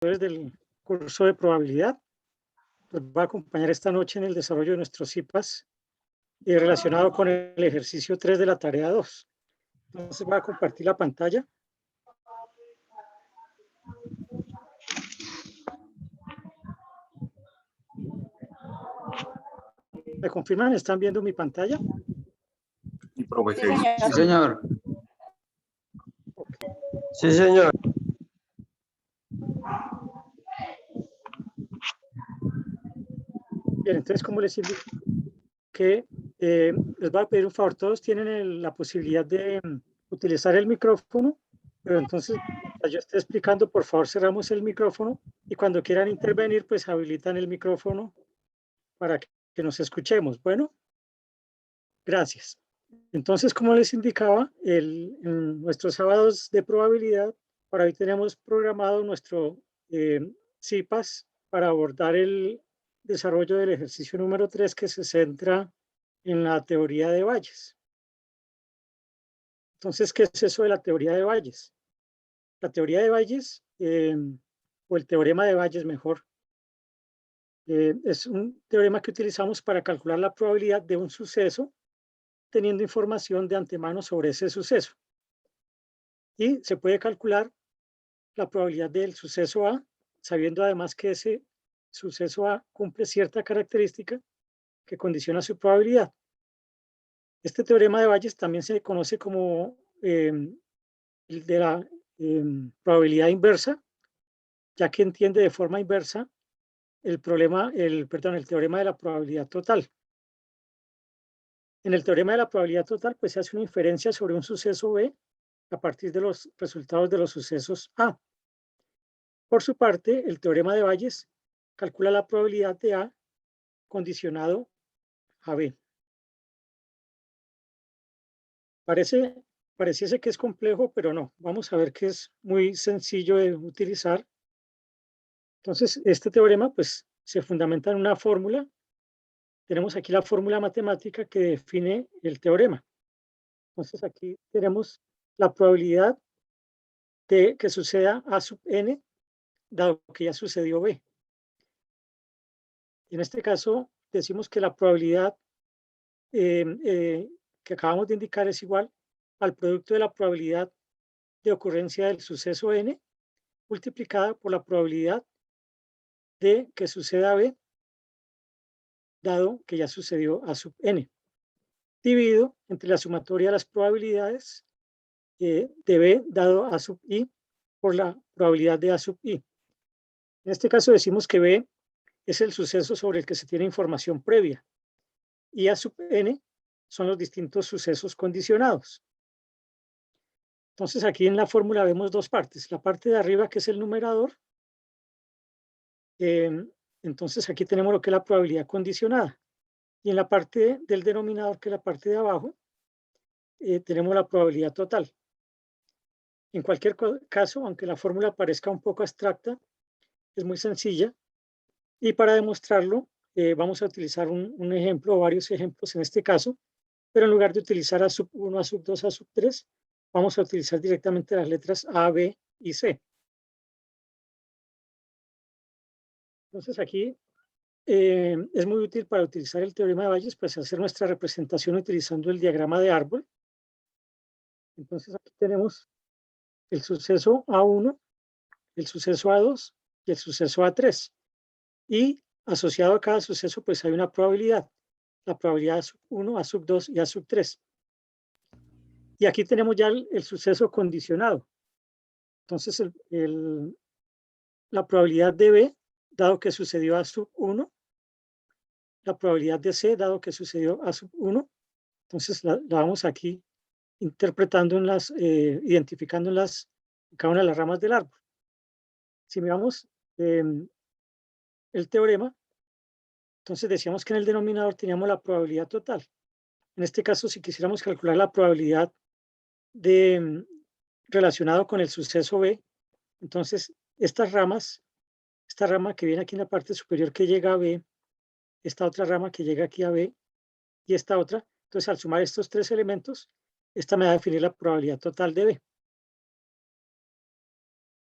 del curso de probabilidad. Nos va a acompañar esta noche en el desarrollo de nuestros CIPAS relacionado con el ejercicio 3 de la tarea 2. Entonces voy a compartir la pantalla. ¿Me confirman? ¿Están viendo mi pantalla? Sí, profe. Sí, señor. Okay. Sí, señor. Bien, entonces, como les indiqué, les voy a pedir un favor. Todos tienen la posibilidad de utilizar el micrófono, pero entonces, mientras yo esté explicando, por favor, cerramos el micrófono y cuando quieran intervenir, pues habilitan el micrófono para que nos escuchemos. Bueno, gracias. Entonces, como les indicaba, en nuestros sábados de probabilidad, para hoy tenemos programado nuestro CIPAS para abordar el desarrollo del ejercicio número 3 que se centra en la teoría de Bayes. Entonces, ¿qué es eso de la teoría de Bayes? La teoría de Bayes, o el teorema de Bayes mejor, es un teorema que utilizamos para calcular la probabilidad de un suceso teniendo información de antemano sobre ese suceso. Y se puede calcular la probabilidad del suceso A, sabiendo además que ese suceso A cumple cierta característica que condiciona su probabilidad. Este teorema de Bayes también se conoce como el de la probabilidad inversa, ya que entiende de forma inversa el teorema de la probabilidad total. En el teorema de la probabilidad total, pues se hace una inferencia sobre un suceso B a partir de los resultados de los sucesos A. Por su parte, el teorema de Bayes calcula la probabilidad de A condicionado a B. Pareciese que es complejo, pero no. Vamos a ver que es muy sencillo de utilizar. Entonces, este teorema pues, se fundamenta en una fórmula. Tenemos aquí la fórmula matemática que define el teorema. Entonces, aquí tenemos la probabilidad de que suceda A sub n, dado que ya sucedió B. En este caso, decimos que la probabilidad que acabamos de indicar es igual al producto de la probabilidad de ocurrencia del suceso n multiplicada por la probabilidad de que suceda B, dado que ya sucedió A sub n, dividido entre la sumatoria de las probabilidades de B dado A sub i por la probabilidad de A sub i. En este caso decimos que B es el suceso sobre el que se tiene información previa y A sub n son los distintos sucesos condicionados. Entonces aquí en la fórmula vemos dos partes. La parte de arriba, que es el numerador. Entonces aquí tenemos lo que es la probabilidad condicionada. Y en la parte del denominador, que es la parte de abajo, tenemos la probabilidad total. En cualquier caso, aunque la fórmula parezca un poco abstracta, es muy sencilla. Y para demostrarlo, vamos a utilizar un ejemplo o varios ejemplos en este caso. Pero en lugar de utilizar A sub 1, A sub 2, A sub 3, vamos a utilizar directamente las letras A, B y C. Entonces aquí es muy útil para utilizar el teorema de Bayes, pues hacer nuestra representación utilizando el diagrama de árbol. Entonces aquí tenemos el suceso A1, el suceso A2 y el suceso A3. Y asociado a cada suceso, pues hay una probabilidad. La probabilidad A sub 1, A sub 2 y A sub 3. Y aquí tenemos ya el suceso condicionado. Entonces la probabilidad de B, dado que sucedió A sub 1, la probabilidad de C, dado que sucedió A sub 1, entonces la vamos aquí interpretando identificando en cada una de las ramas del árbol. Si miramos el teorema, entonces decíamos que en el denominador teníamos la probabilidad total. En este caso, si quisiéramos calcular la probabilidad relacionado con el suceso B, entonces esta rama que viene aquí en la parte superior que llega a B, esta otra rama que llega aquí a B y esta otra, entonces al sumar estos tres elementos, esta me va a definir la probabilidad total de B.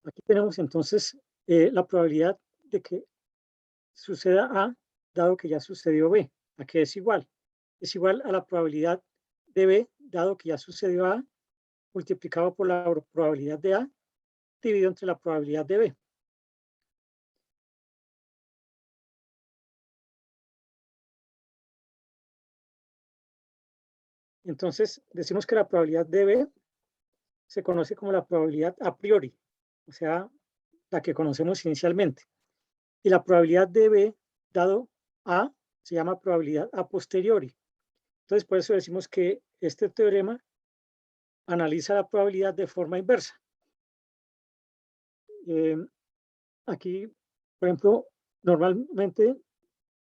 Aquí tenemos entonces la probabilidad de que suceda A, dado que ya sucedió B. ¿A qué es igual? Es igual a la probabilidad de B, dado que ya sucedió A, multiplicado por la probabilidad de A, dividido entre la probabilidad de B. Entonces, decimos que la probabilidad de B se conoce como la probabilidad a priori, o sea, la que conocemos inicialmente. Y la probabilidad de B, dado A, se llama probabilidad a posteriori. Entonces, por eso decimos que este teorema analiza la probabilidad de forma inversa. Aquí, por ejemplo, normalmente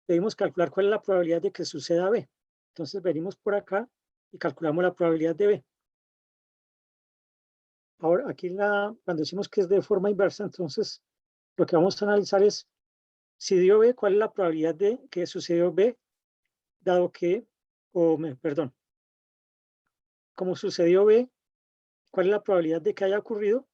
debemos calcular cuál es la probabilidad de que suceda B. Entonces, venimos por acá y calculamos la probabilidad de B. Ahora, aquí cuando decimos que es de forma inversa, entonces lo que vamos a analizar es si dio B, cuál es la probabilidad de que sucedió B, dado que, perdón, como sucedió B, cuál es la probabilidad de que haya ocurrido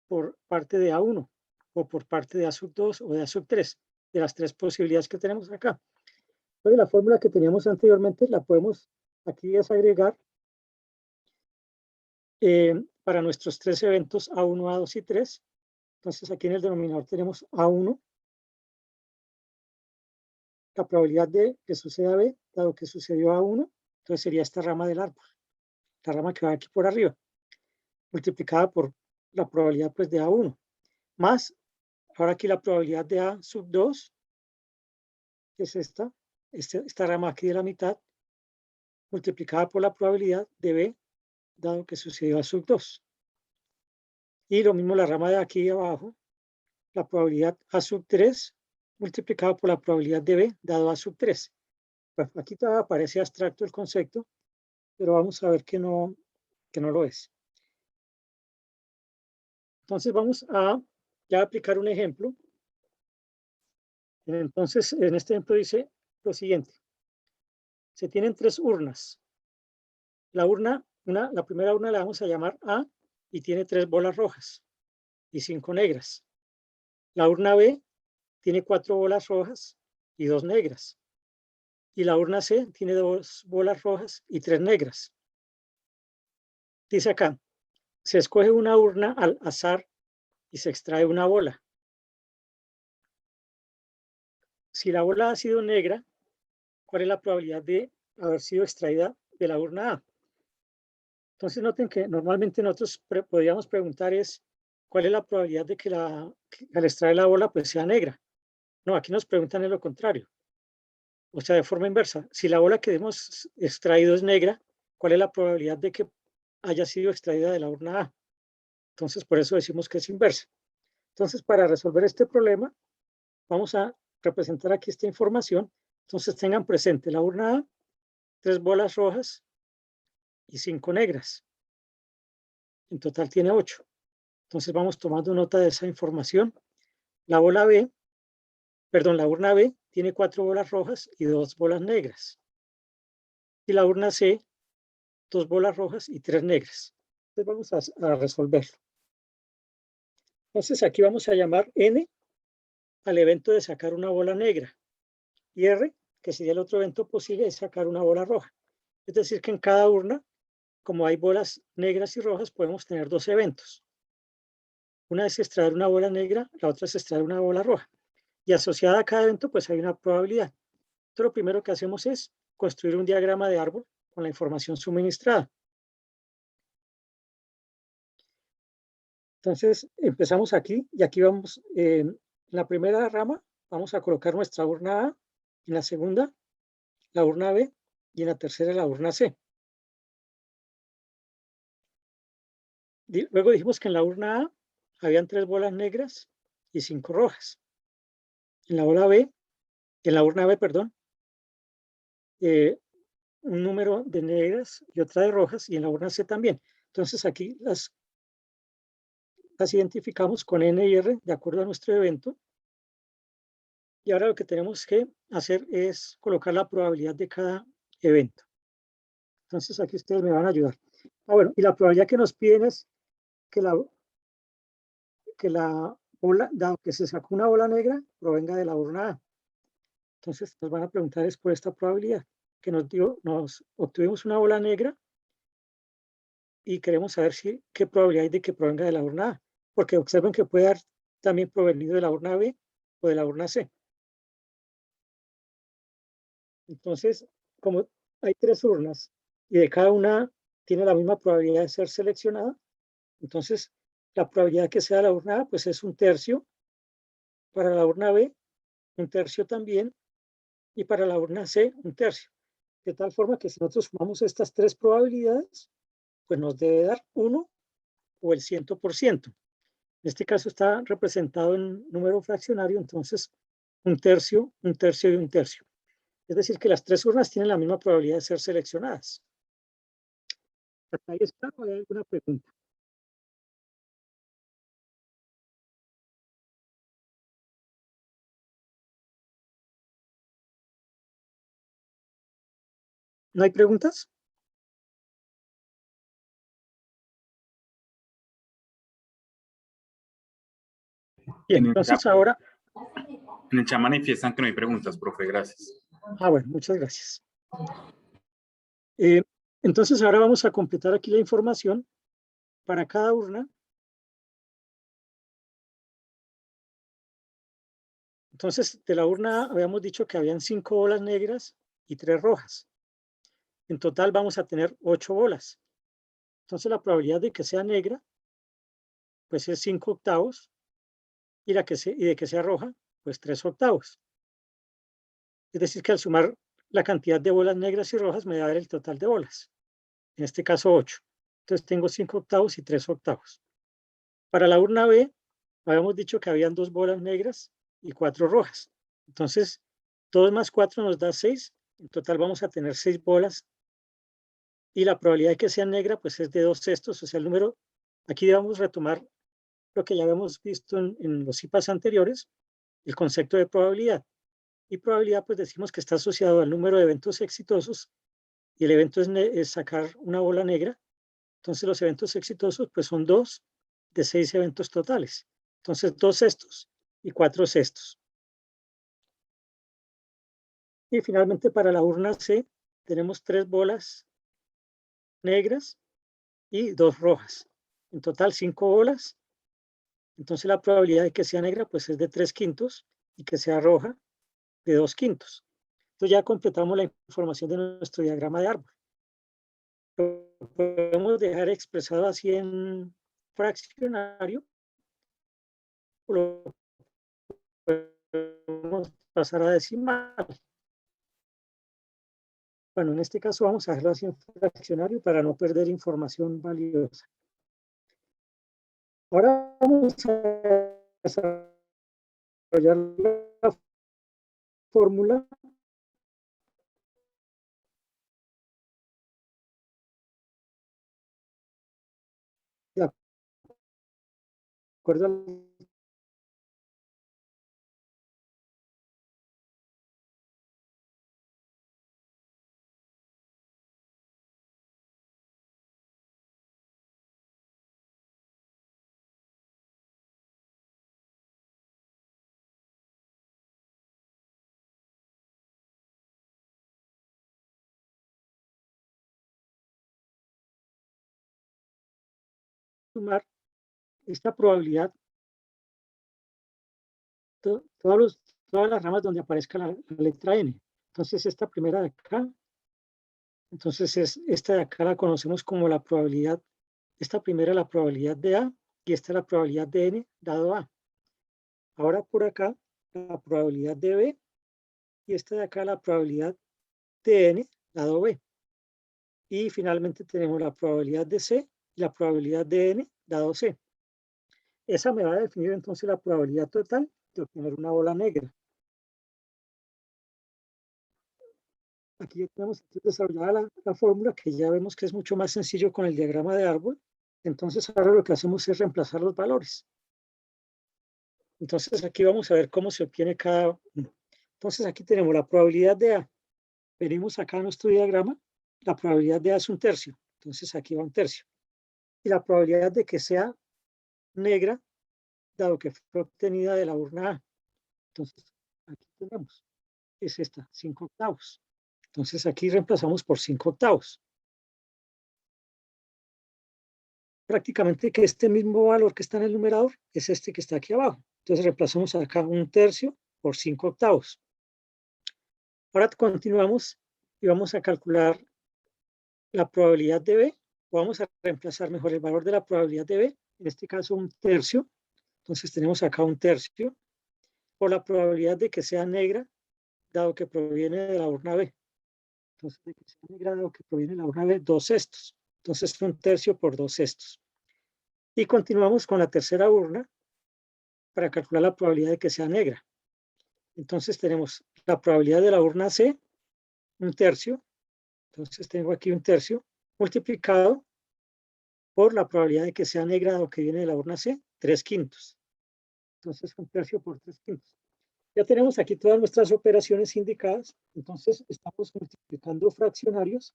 por parte de A1 o por parte de A sub 2 o de A sub 3, de las tres posibilidades que tenemos acá. Entonces, la fórmula que teníamos anteriormente la podemos aquí desagregar para nuestros tres eventos A1, A2 y 3. Entonces, aquí en el denominador tenemos A1, la probabilidad de que suceda B, dado que sucedió A1, entonces sería esta rama del árbol, la rama que va aquí por arriba, multiplicada por la probabilidad pues de A1, más, ahora aquí la probabilidad de A sub 2, que es esta rama aquí de la mitad, multiplicada por la probabilidad de B, dado que sucedió A sub 2. Y lo mismo la rama de aquí abajo, la probabilidad A sub 3, multiplicada por la probabilidad de B, dado A sub 3. Bueno, aquí todavía parece abstracto el concepto, pero vamos a ver que no lo es. Entonces vamos a ya aplicar un ejemplo. Entonces, en este ejemplo dice lo siguiente. Se tienen tres urnas. La primera urna la vamos a llamar A y tiene 3 bolas rojas y 5 negras. La urna B tiene 4 bolas rojas y 2 negras. Y la urna C tiene 2 bolas rojas y 3 negras. Dice acá, se escoge una urna al azar y se extrae una bola. Si la bola ha sido negra, ¿cuál es la probabilidad de haber sido extraída de la urna A? Entonces noten que normalmente nosotros podríamos preguntar es ¿cuál es la probabilidad de que al extraer la bola pues sea negra? No, aquí nos preguntan en lo contrario. O sea, de forma inversa. Si la bola que hemos extraído es negra, ¿cuál es la probabilidad de que haya sido extraída de la urna A? Entonces, por eso decimos que es inversa. Entonces, para resolver este problema, vamos a representar aquí esta información. Entonces, tengan presente la urna A, 3 bolas rojas y 5 negras. En total tiene 8. Entonces, vamos tomando nota de esa información. La urna B tiene 4 bolas rojas y 2 bolas negras. Y la urna C, 2 bolas rojas y 3 negras. Entonces vamos a resolverlo. Entonces aquí vamos a llamar N al evento de sacar una bola negra y R, que sería el otro evento posible, es sacar una bola roja. Es decir, que en cada urna, como hay bolas negras y rojas, podemos tener 2 eventos. Una es extraer una bola negra, la otra es extraer una bola roja. Y asociada a cada evento, pues hay una probabilidad. Entonces, lo primero que hacemos es construir un diagrama de árbol con la información suministrada. Entonces, empezamos aquí y aquí vamos, en la primera rama, vamos a colocar nuestra urna A, en la segunda, la urna B y en la tercera, la urna C. Luego dijimos que en la urna A habían 3 bolas negras y 5 rojas. En la urna B, perdón, un número de negras y otra de rojas, y en la urna C también. Entonces aquí las identificamos con N y R de acuerdo a nuestro evento. Y ahora lo que tenemos que hacer es colocar la probabilidad de cada evento. Entonces aquí ustedes me van a ayudar. Bueno, y la probabilidad que nos piden es que que la bola, dado que se sacó una bola negra, provenga de la urna A. Entonces nos van a preguntar es por esta probabilidad que nos obtuvimos una bola negra y queremos saber qué probabilidad hay de que provenga de la urna A, porque observen que puede haber también provenido de la urna B o de la urna C. Entonces, como hay 3 urnas y de cada una tiene la misma probabilidad de ser seleccionada, entonces la probabilidad que sea la urna A pues es 1/3, para la urna B 1/3 también, y para la urna C 1/3. De tal forma que si nosotros sumamos estas 3 probabilidades, pues nos debe dar 1 o el 100%. En este caso está representado en número fraccionario, entonces 1/3, 1/3 y 1/3. Es decir, que las 3 urnas tienen la misma probabilidad de ser seleccionadas. ¿Hasta ahí está o hay alguna pregunta? ¿No hay preguntas? Bien, entonces ahora... En el chat manifiestan que no hay preguntas, profe, gracias. Bueno, muchas gracias. Entonces ahora vamos a completar aquí la información para cada urna. Entonces, de la urna habíamos dicho que habían 5 bolas negras y 3 rojas. En total vamos a tener 8 bolas. Entonces la probabilidad de que sea negra, pues es 5/8, y de que sea roja, pues 3/8. Es decir, que al sumar la cantidad de bolas negras y rojas me da el total de bolas. En este caso 8. Entonces tengo 5/8 y 3/8. Para la urna B, habíamos dicho que habían 2 bolas negras y 4 rojas. Entonces, 2 más 4 nos da 6. En total vamos a tener 6 bolas. Y la probabilidad de que sea negra, pues es de 2/6. O sea, el número, aquí debemos retomar lo que ya habíamos visto en los IPAs anteriores, el concepto de probabilidad. Y probabilidad, pues decimos que está asociado al número de eventos exitosos, y el evento es sacar una bola negra. Entonces los eventos exitosos pues son 2 de 6 eventos totales. Entonces 2/6 y 4/6. Y finalmente para la urna C tenemos 3 bolas negras y 2 rojas. En total 5 bolas. Entonces la probabilidad de que sea negra pues es de 3/5 y que sea roja de 2/5. Entonces ya completamos la información de nuestro diagrama de árbol. Lo podemos dejar expresado así en fraccionario, o lo podemos pasar a decimal. Bueno, en este caso vamos a dejarlo así en fraccionario para no perder información valiosa. Ahora vamos a desarrollar la fórmula de acuerdo al sumar esta probabilidad, todas las ramas donde aparezca la letra n. Entonces esta primera de acá, entonces esta de acá la conocemos como la probabilidad, esta primera la probabilidad de A y esta la probabilidad de n dado A. Ahora por acá la probabilidad de B y esta de acá la probabilidad de n dado B. Y finalmente tenemos la probabilidad de C y la probabilidad de n dado C. Esa me va a definir entonces la probabilidad total de obtener una bola negra. Aquí ya tenemos desarrollada la fórmula, que ya vemos que es mucho más sencillo con el diagrama de árbol. Entonces ahora lo que hacemos es reemplazar los valores. Entonces aquí vamos a ver cómo se obtiene cada uno. Entonces aquí tenemos la probabilidad de A. Venimos acá a nuestro diagrama. La probabilidad de A es 1/3. Entonces aquí va 1/3. Y la probabilidad de que sea negra dado que fue obtenida de la urna A. Entonces, aquí tenemos, es esta, 5/8. Entonces, aquí reemplazamos por 5/8. Prácticamente que este mismo valor que está en el numerador es este que está aquí abajo. Entonces, reemplazamos acá 1/3 por 5/8. Ahora continuamos y vamos a calcular la probabilidad de B. Vamos a reemplazar mejor el valor de la probabilidad de B, en este caso 1/3. Entonces tenemos acá 1/3 por la probabilidad de que sea negra, dado que proviene de la urna B. Entonces, de que sea negra, dado que proviene de la urna B, 2/6. Entonces 1/3 por 2/6. Y continuamos con la tercera urna para calcular la probabilidad de que sea negra. Entonces tenemos la probabilidad de la urna C, 1/3. Entonces tengo aquí 1/3 multiplicado por la probabilidad de que sea negra dado que viene de la urna C, 3/5. Entonces 1/3 por 3/5. Ya tenemos aquí todas nuestras operaciones indicadas. Entonces estamos multiplicando fraccionarios.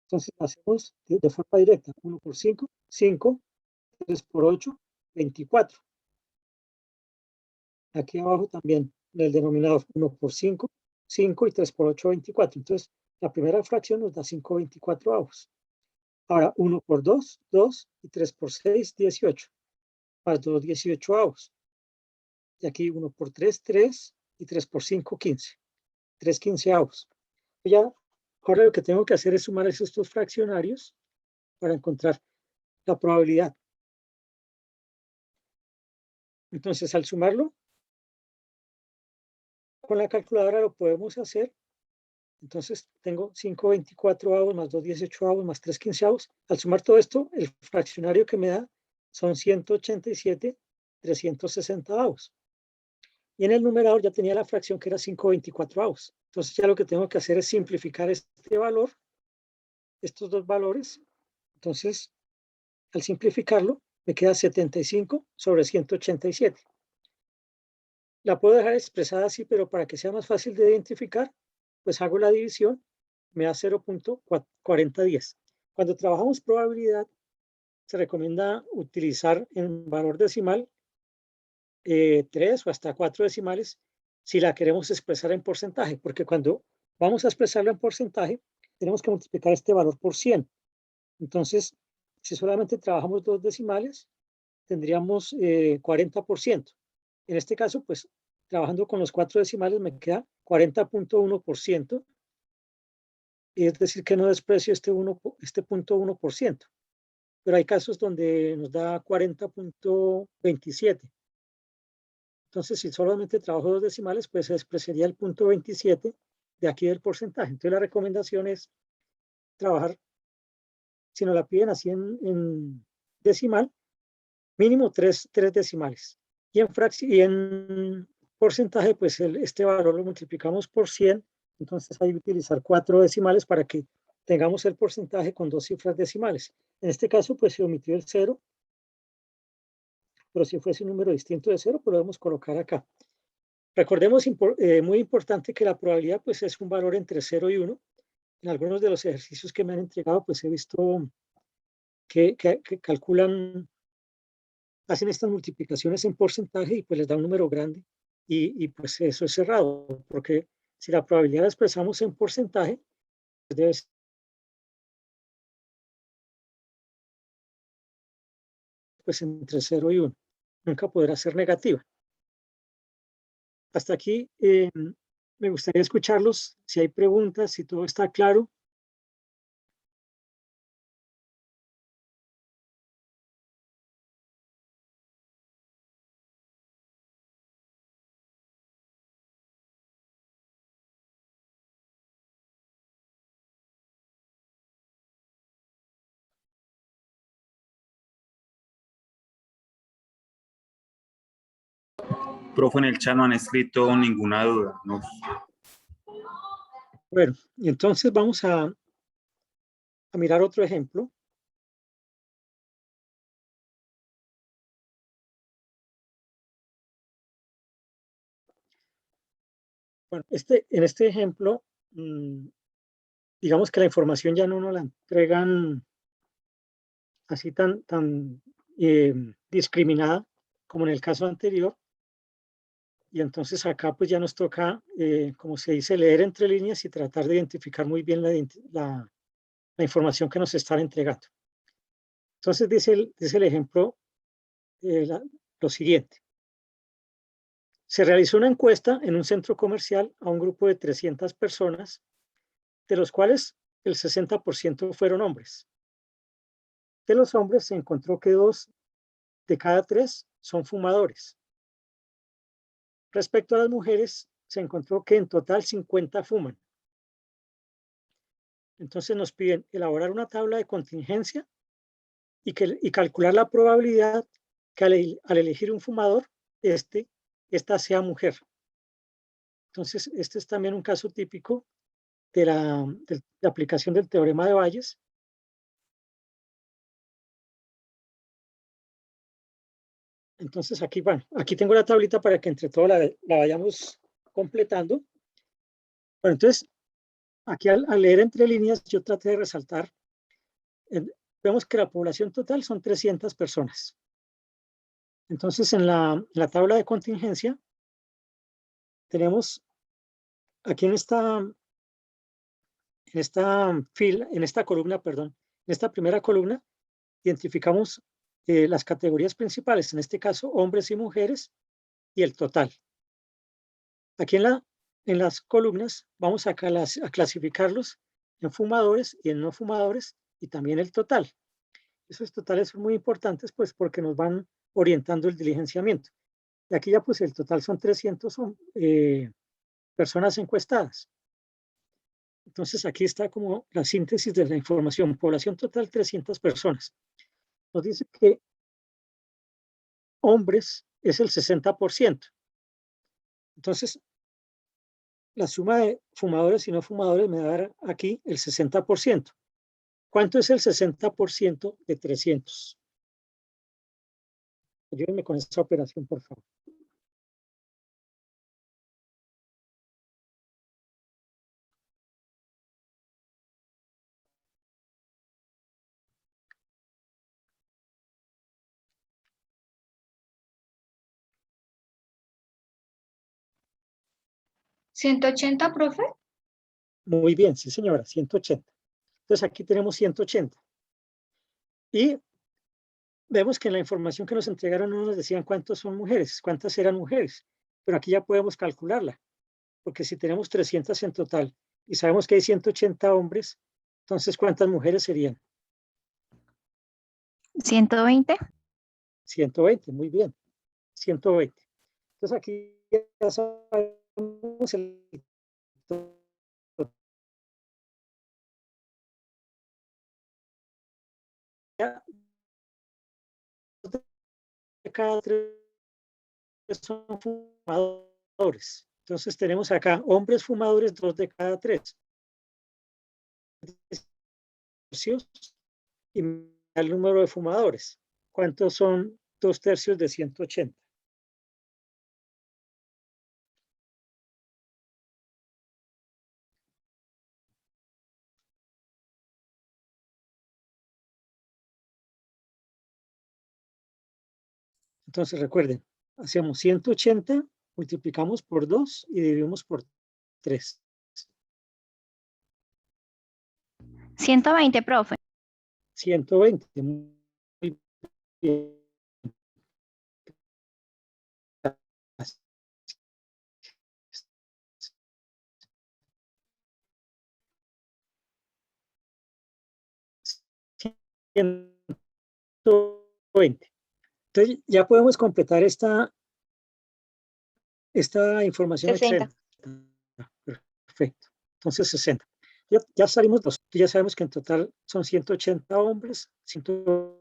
Entonces hacemos de forma directa. 1 por 5, 5. 3 por 8, 24. Aquí abajo también en el denominador 1 por 5, 5 y 3 por 8, 24. Entonces la primera fracción nos da 5/24. Ahora 1 por 2, 2 y 3 por 6, 18. Más 2, 18. Y aquí 1 por 3, 3 y 3 por 5, 15. 3/15. Ya, ahora lo que tengo que hacer es sumar estos dos fraccionarios para encontrar la probabilidad. Entonces, al sumarlo, con la calculadora lo podemos hacer. Entonces, tengo 5/24 más 2/18 más 3/15. Al sumar todo esto, el fraccionario que me da son 187/360. Y en el numerador ya tenía la fracción que era 5/24. Entonces, ya lo que tengo que hacer es simplificar este valor, estos dos valores. Entonces, al simplificarlo, me queda 75/187. La puedo dejar expresada así, pero para que sea más fácil de identificar, pues hago la división, me da 0.4010. Cuando trabajamos probabilidad, se recomienda utilizar en valor decimal 3 o hasta 4 decimales si la queremos expresar en porcentaje, porque cuando vamos a expresarlo en porcentaje, tenemos que multiplicar este valor por 100. Entonces, si solamente trabajamos 2 decimales, tendríamos 40%. En este caso, pues, trabajando con los 4 decimales me queda 40.1%. Y es decir, que no desprecio este 0.1%. Pero hay casos donde nos da 40.27. Entonces, si solamente trabajo 2 decimales, pues se despreciaría el 0.27 de aquí del porcentaje. Entonces, la recomendación es trabajar, si nos la piden así en decimal, mínimo 3 decimales. Y en porcentaje, pues este valor lo multiplicamos por 100. Entonces hay que utilizar 4 decimales para que tengamos el porcentaje con 2 cifras decimales. En este caso, pues se omitió el 0. Pero si fuese un número distinto de 0, pues lo debemos colocar acá. Recordemos, muy importante, que la probabilidad pues es un valor entre 0 y 1. En algunos de los ejercicios que me han entregado, pues he visto que calculan, hacen estas multiplicaciones en porcentaje y pues les da un número grande y pues eso es cerrado, porque si la probabilidad la expresamos en porcentaje, pues debe ser pues entre 0 y 1. Nunca podrá ser negativa. Hasta aquí me gustaría escucharlos, si hay preguntas, si todo está claro. Profe, en el chat no han escrito ninguna duda. No. Bueno, y entonces vamos a mirar otro ejemplo. Bueno, en este ejemplo, digamos que la información ya no nos la entregan así tan discriminada, como en el caso anterior. Y entonces acá pues ya nos toca, como se dice, leer entre líneas y tratar de identificar muy bien la información que nos están entregando. Entonces dice el ejemplo lo siguiente. Se realizó una encuesta en un centro comercial a un grupo de 300 personas, de los cuales el 60% fueron hombres. De los hombres se encontró que 2 de cada 3 son fumadores. Respecto a las mujeres, se encontró que en total 50 fuman. Entonces nos piden elaborar una tabla de contingencia y calcular la probabilidad que al elegir un fumador, esta sea mujer. Entonces, este es también un caso típico de la aplicación del teorema de Bayes. Entonces, aquí, bueno, aquí tengo la tablita para que entre todos la vayamos completando. Bueno, entonces, aquí al leer entre líneas, yo traté de resaltar, vemos que la población total son 300 personas. Entonces, en la tabla de contingencia, tenemos aquí en esta columna, perdón, en esta primera columna, identificamos las categorías principales, en este caso, hombres y mujeres, y el total. Aquí en las columnas vamos a clasificarlos en fumadores y en no fumadores, y también el total. Esos totales son muy importantes, pues, porque nos van orientando el diligenciamiento. Y aquí ya, pues, el total son 300 personas encuestadas. Entonces, aquí está como la síntesis de la información. Población total, 300 personas. Nos dice que hombres es el 60%. Entonces, la suma de fumadores y no fumadores me va a dar aquí el 60%. ¿Cuánto es el 60% de 300? Ayúdenme con esta operación, por favor. ¿180, profe? Muy bien, sí, señora, 180. Entonces, aquí tenemos 180. Y vemos que en la información que nos entregaron no nos decían cuántas son mujeres, cuántas eran mujeres, pero aquí ya podemos calcularla, porque si tenemos 300 en total y sabemos que hay 180 hombres, entonces ¿cuántas mujeres serían? 120. 120, muy bien, 120. Entonces aquí ya sabemos el total de cada 3 son fumadores. Entonces tenemos acá hombres fumadores, 2 de cada 3. Y el número de fumadores. ¿Cuántos son 2/3 de 180? Entonces recuerden, hacemos 180, multiplicamos por 2 y dividimos por 3. 120, profe. 120. Muy bien. 120. Entonces ya podemos completar esta información 60. excelente. Perfecto. Entonces 60. Ya salimos dos. Ya sabemos que en total son 180 hombres, 100,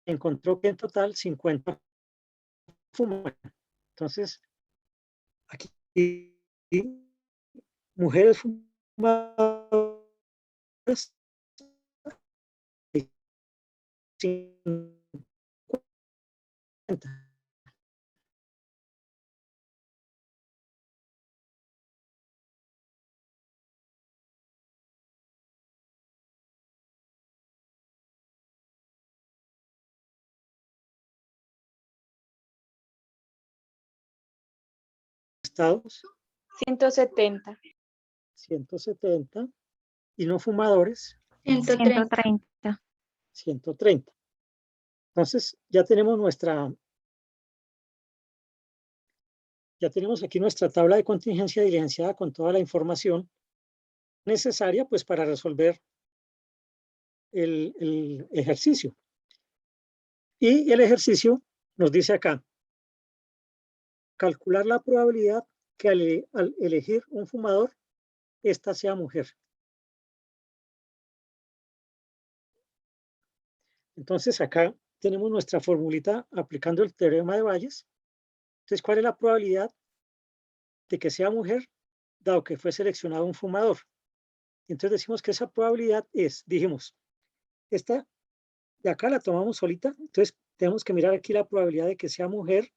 encontró que en total 50 fuman. Entonces, aquí mujeres fumadoras 50. encuestados, 170. 170, y no fumadores, 130. 130. 130. Entonces, ya tenemos aquí nuestra tabla de contingencia diligenciada con toda la información necesaria pues para resolver el ejercicio. Y el ejercicio nos dice acá, calcular la probabilidad que al elegir un fumador, esta sea mujer. Entonces acá tenemos nuestra formulita aplicando el teorema de Bayes. Entonces, ¿cuál es la probabilidad de que sea mujer dado que fue seleccionado un fumador? Entonces decimos que esa probabilidad es, dijimos, esta de acá la tomamos solita, entonces tenemos que mirar aquí la probabilidad de que sea mujer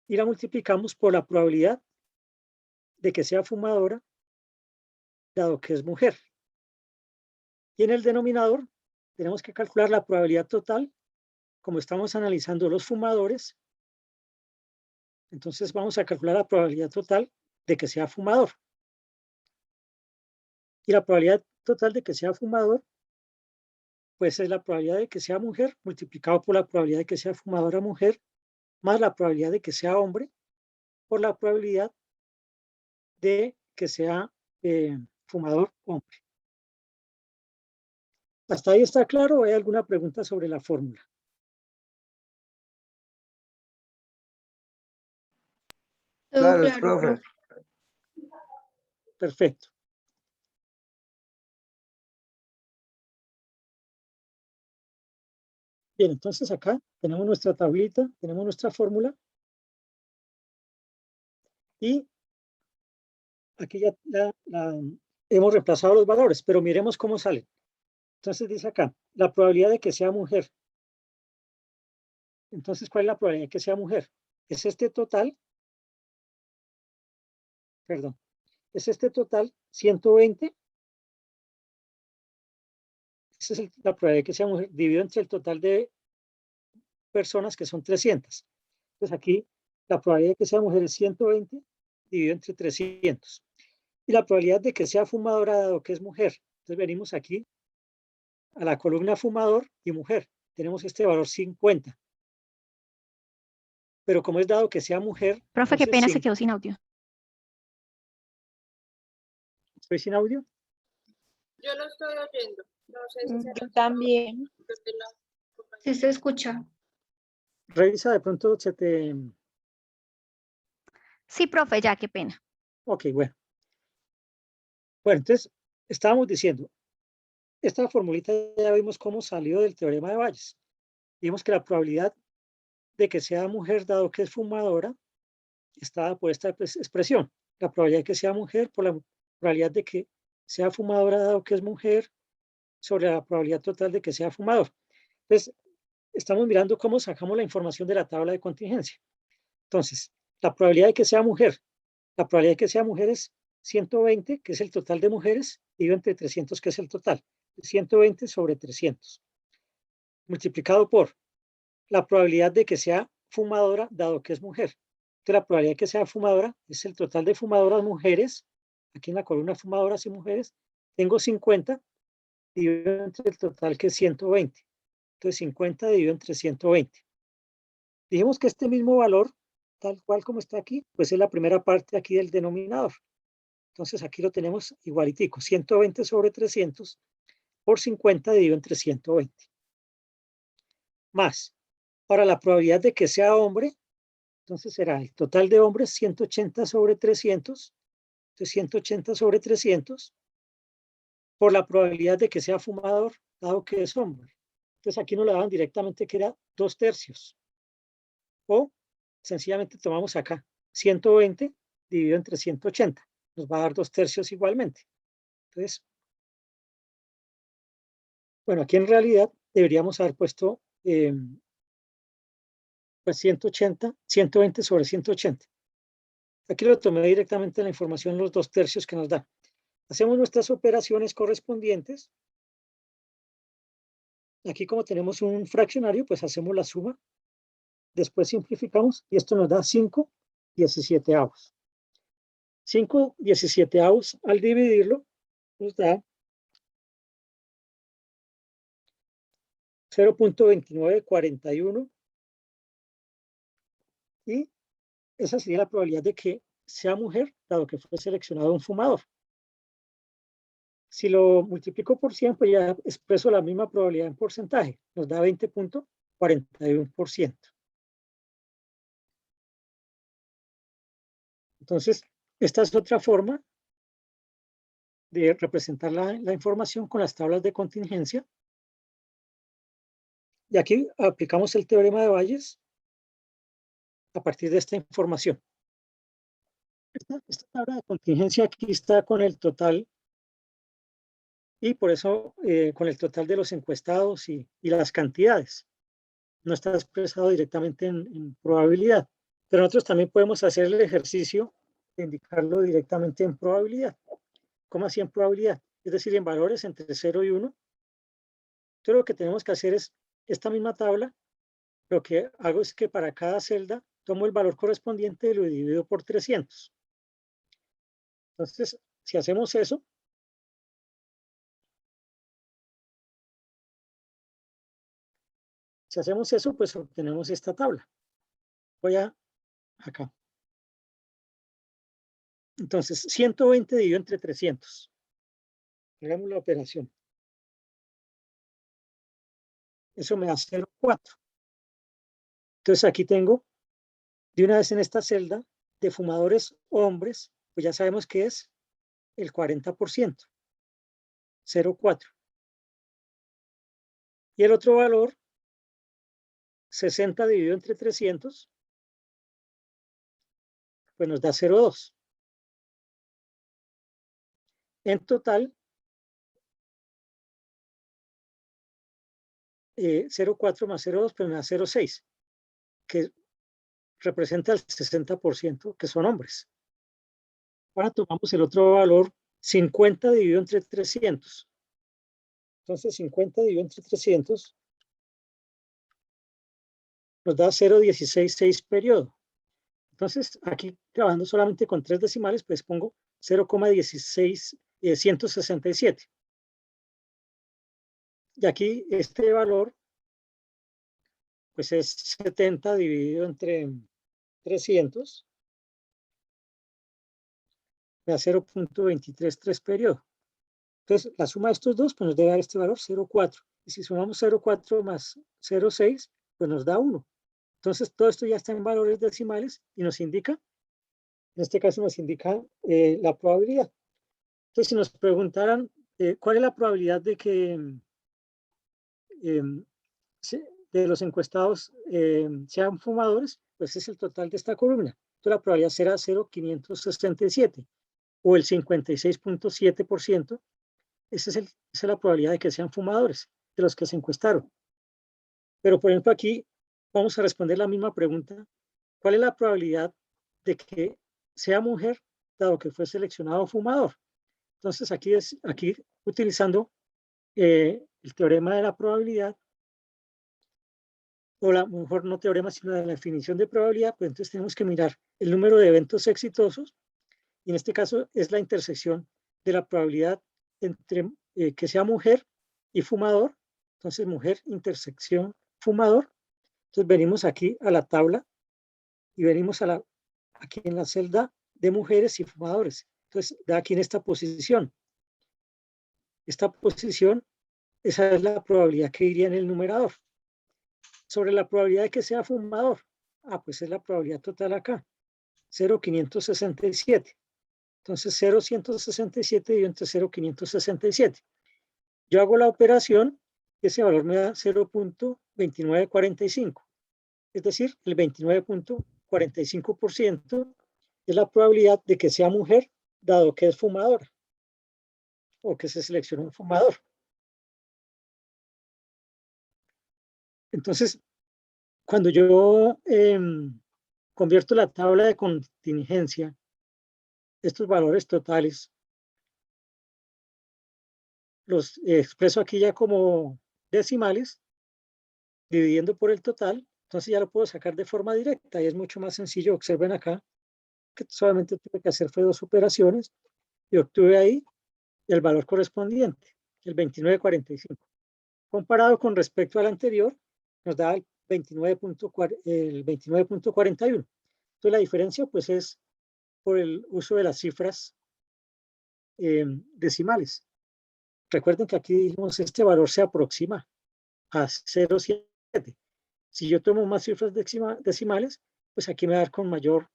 y la multiplicamos por la probabilidad de que sea fumadora dado que es mujer. Y en el denominador tenemos que calcular la probabilidad total, como estamos analizando los fumadores. Entonces vamos a calcular la probabilidad total de que sea fumador. Y la probabilidad total de que sea fumador, pues es la probabilidad de que sea mujer multiplicado por la probabilidad de que sea fumadora mujer, más la probabilidad de que sea hombre, por la probabilidad de que sea fumador hombre. ¿Hasta ahí está claro o hay alguna pregunta sobre la fórmula? Todo Claro, claro, profe. profe. Perfecto. Bien, entonces acá tenemos nuestra tablita, tenemos nuestra fórmula y aquí ya hemos reemplazado los valores, pero miremos cómo sale. Entonces dice acá, la probabilidad de que sea mujer. Entonces, ¿cuál es la probabilidad de que sea mujer? Es este total, perdón, es este total 120. Esa es la probabilidad de que sea mujer dividido entre el total de personas que son 300. Entonces aquí la probabilidad de que sea mujer es 120 dividido entre 300. Y la probabilidad de que sea fumadora dado que es mujer. Entonces venimos aquí a la columna fumador y mujer. Tenemos este valor 50. Pero como es dado que sea mujer... Profe, qué entonces, pena, se quedó sin audio. ¿Estoy sin audio? Yo lo estoy oyendo. No sé si yo también. Sí se escucha. Revisa, de pronto se te... Sí, profe, ya, qué pena. Ok, bueno. Bueno, entonces, estábamos diciendo, esta formulita ya vimos cómo salió del teorema de Bayes. Vimos que la probabilidad de que sea mujer dado que es fumadora está dada por esta expresión. La probabilidad de que sea mujer por la probabilidad de que sea fumadora dado que es mujer sobre la probabilidad total de que sea fumador. Entonces, estamos mirando cómo sacamos la información de la tabla de contingencia. Entonces, la probabilidad de que sea mujer, la probabilidad de que sea mujer es 120, que es el total de mujeres, dividido entre 300, que es el total. 120 sobre 300. Multiplicado por la probabilidad de que sea fumadora, dado que es mujer. Entonces, la probabilidad de que sea fumadora es el total de fumadoras mujeres. Aquí en la columna fumadoras y mujeres, tengo 50 dividido entre el total, que es 120. Entonces, 50 dividido entre 120. Dijimos que este mismo valor, tal cual como está aquí, pues es la primera parte aquí del denominador. Entonces, aquí lo tenemos igualitico. 120 sobre 300 por 50 dividido entre 120. Más. Ahora, la probabilidad de que sea hombre, entonces será el total de hombres 180 sobre 300. Entonces, 180 sobre 300 por la probabilidad de que sea fumador, dado que es hombre. Entonces, aquí nos lo daban directamente que era 2/3. O sencillamente tomamos acá 120 dividido entre 180. Nos va a dar 2/3 igualmente. Entonces, bueno, aquí en realidad deberíamos haber puesto pues 120 sobre 180. Aquí lo tomé directamente en la información, los 2/3 que nos da. Hacemos nuestras operaciones correspondientes. Aquí como tenemos un fraccionario, pues hacemos la suma. Después simplificamos y esto nos da 5 17avos. 5 17avos al dividirlo nos da 0.2941 y esa sería la probabilidad de que sea mujer, dado que fue seleccionado un fumador. Si lo multiplico por 100, pues ya expreso la misma probabilidad en porcentaje. Nos da 20.41%. Entonces, esta es otra forma de representar la información con las tablas de contingencia. Y aquí aplicamos el teorema de Bayes a partir de esta información. Esta tabla de contingencia aquí está con el total y por eso con el total de los encuestados y las cantidades. No está expresado directamente en probabilidad. Pero nosotros también podemos hacer el ejercicio de indicarlo directamente en probabilidad. ¿Cómo así en probabilidad? Es decir, en valores entre 0 y 1. Entonces lo que tenemos que hacer es esta misma tabla. Lo que hago es que para cada celda tomo el valor correspondiente y lo divido por 300. Entonces, si hacemos eso, pues obtenemos esta tabla. Voy acá. Entonces, 120 dividido entre 300. Hagamos la operación. Eso me da 0,4. Entonces, aquí tengo, de una vez en esta celda, de fumadores hombres, pues ya sabemos que es el 40%. 0,4. Y el otro valor, 60 dividido entre 300, pues nos da 0,2. En total, 0,4 más 0,2, pues me da 0,6, que representa el 60%, que son hombres. Ahora tomamos el otro valor, 50 dividido entre 300. Entonces, 50 dividido entre 300 nos da 0,166 periodo. Entonces, aquí trabajando solamente con 3 decimales, pues pongo 0,167. Y aquí este valor, pues es 70 dividido entre 300. Me da 0.233 periodo. Entonces, la suma de estos dos, pues nos debe dar este valor 0,4. Y si sumamos 0,4 más 0,6, pues nos da 1. Entonces, todo esto ya está en valores decimales y nos indica, en este caso nos indica la probabilidad. Entonces, si nos preguntaran cuál es la probabilidad de que de los encuestados sean fumadores, pues es el total de esta columna. Entonces, la probabilidad será 0,567 o el 56.7%. Esa es la probabilidad de que sean fumadores, de los que se encuestaron. Pero, por ejemplo, aquí vamos a responder la misma pregunta. ¿Cuál es la probabilidad de que sea mujer, dado que fue seleccionado fumador? Entonces, aquí utilizando el teorema de la probabilidad, o mejor no teorema, sino de la definición de probabilidad, pues entonces tenemos que mirar el número de eventos exitosos, y en este caso es la intersección de la probabilidad entre que sea mujer y fumador. Entonces, mujer, intersección, fumador. Entonces, venimos aquí a la tabla y venimos aquí en la celda de mujeres y fumadores. Entonces, da aquí en esta posición. Esta posición, esa es la probabilidad que iría en el numerador. Sobre la probabilidad de que sea fumador, pues es la probabilidad total acá, 0,567. Entonces, 0,167 dividido entre 0,567. Yo hago la operación, ese valor me da 0.2945. Es decir, el 29.45% es la probabilidad de que sea mujer, dado que es fumadora, o que se seleccione un fumador. Entonces, cuando yo convierto la tabla de contingencia, estos valores totales, los expreso aquí ya como decimales, dividiendo por el total, entonces ya lo puedo sacar de forma directa y es mucho más sencillo. Observen acá, que solamente tuve que hacer fue 2 operaciones y obtuve ahí el valor correspondiente, el 29.45. Comparado con respecto al anterior, nos da el 29.41. Entonces la diferencia pues es por el uso de las cifras decimales. Recuerden que aquí dijimos este valor se aproxima a 0.7. Si yo tomo más cifras decimales, pues aquí me va a dar con mayor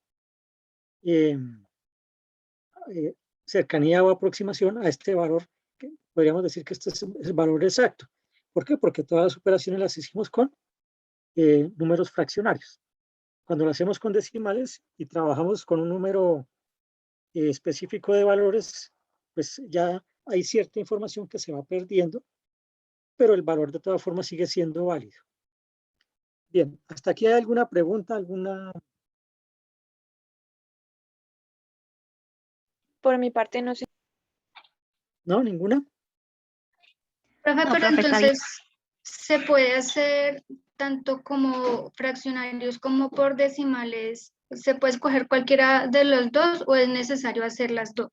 cercanía o aproximación a este valor, que podríamos decir que este es el valor exacto. ¿Por qué? Porque todas las operaciones las hicimos con números fraccionarios. Cuando lo hacemos con decimales y trabajamos con un número específico de valores, pues ya hay cierta información que se va perdiendo, pero el valor de todas formas sigue siendo válido. Bien, ¿hasta aquí hay alguna pregunta, alguna? Por mi parte no sé. ¿No? ¿Ninguna? Profe, No, pero profe, está bien. entonces se puede hacer tanto como fraccionarios como por decimales. ¿Se puede escoger cualquiera de los dos o es necesario hacer las dos?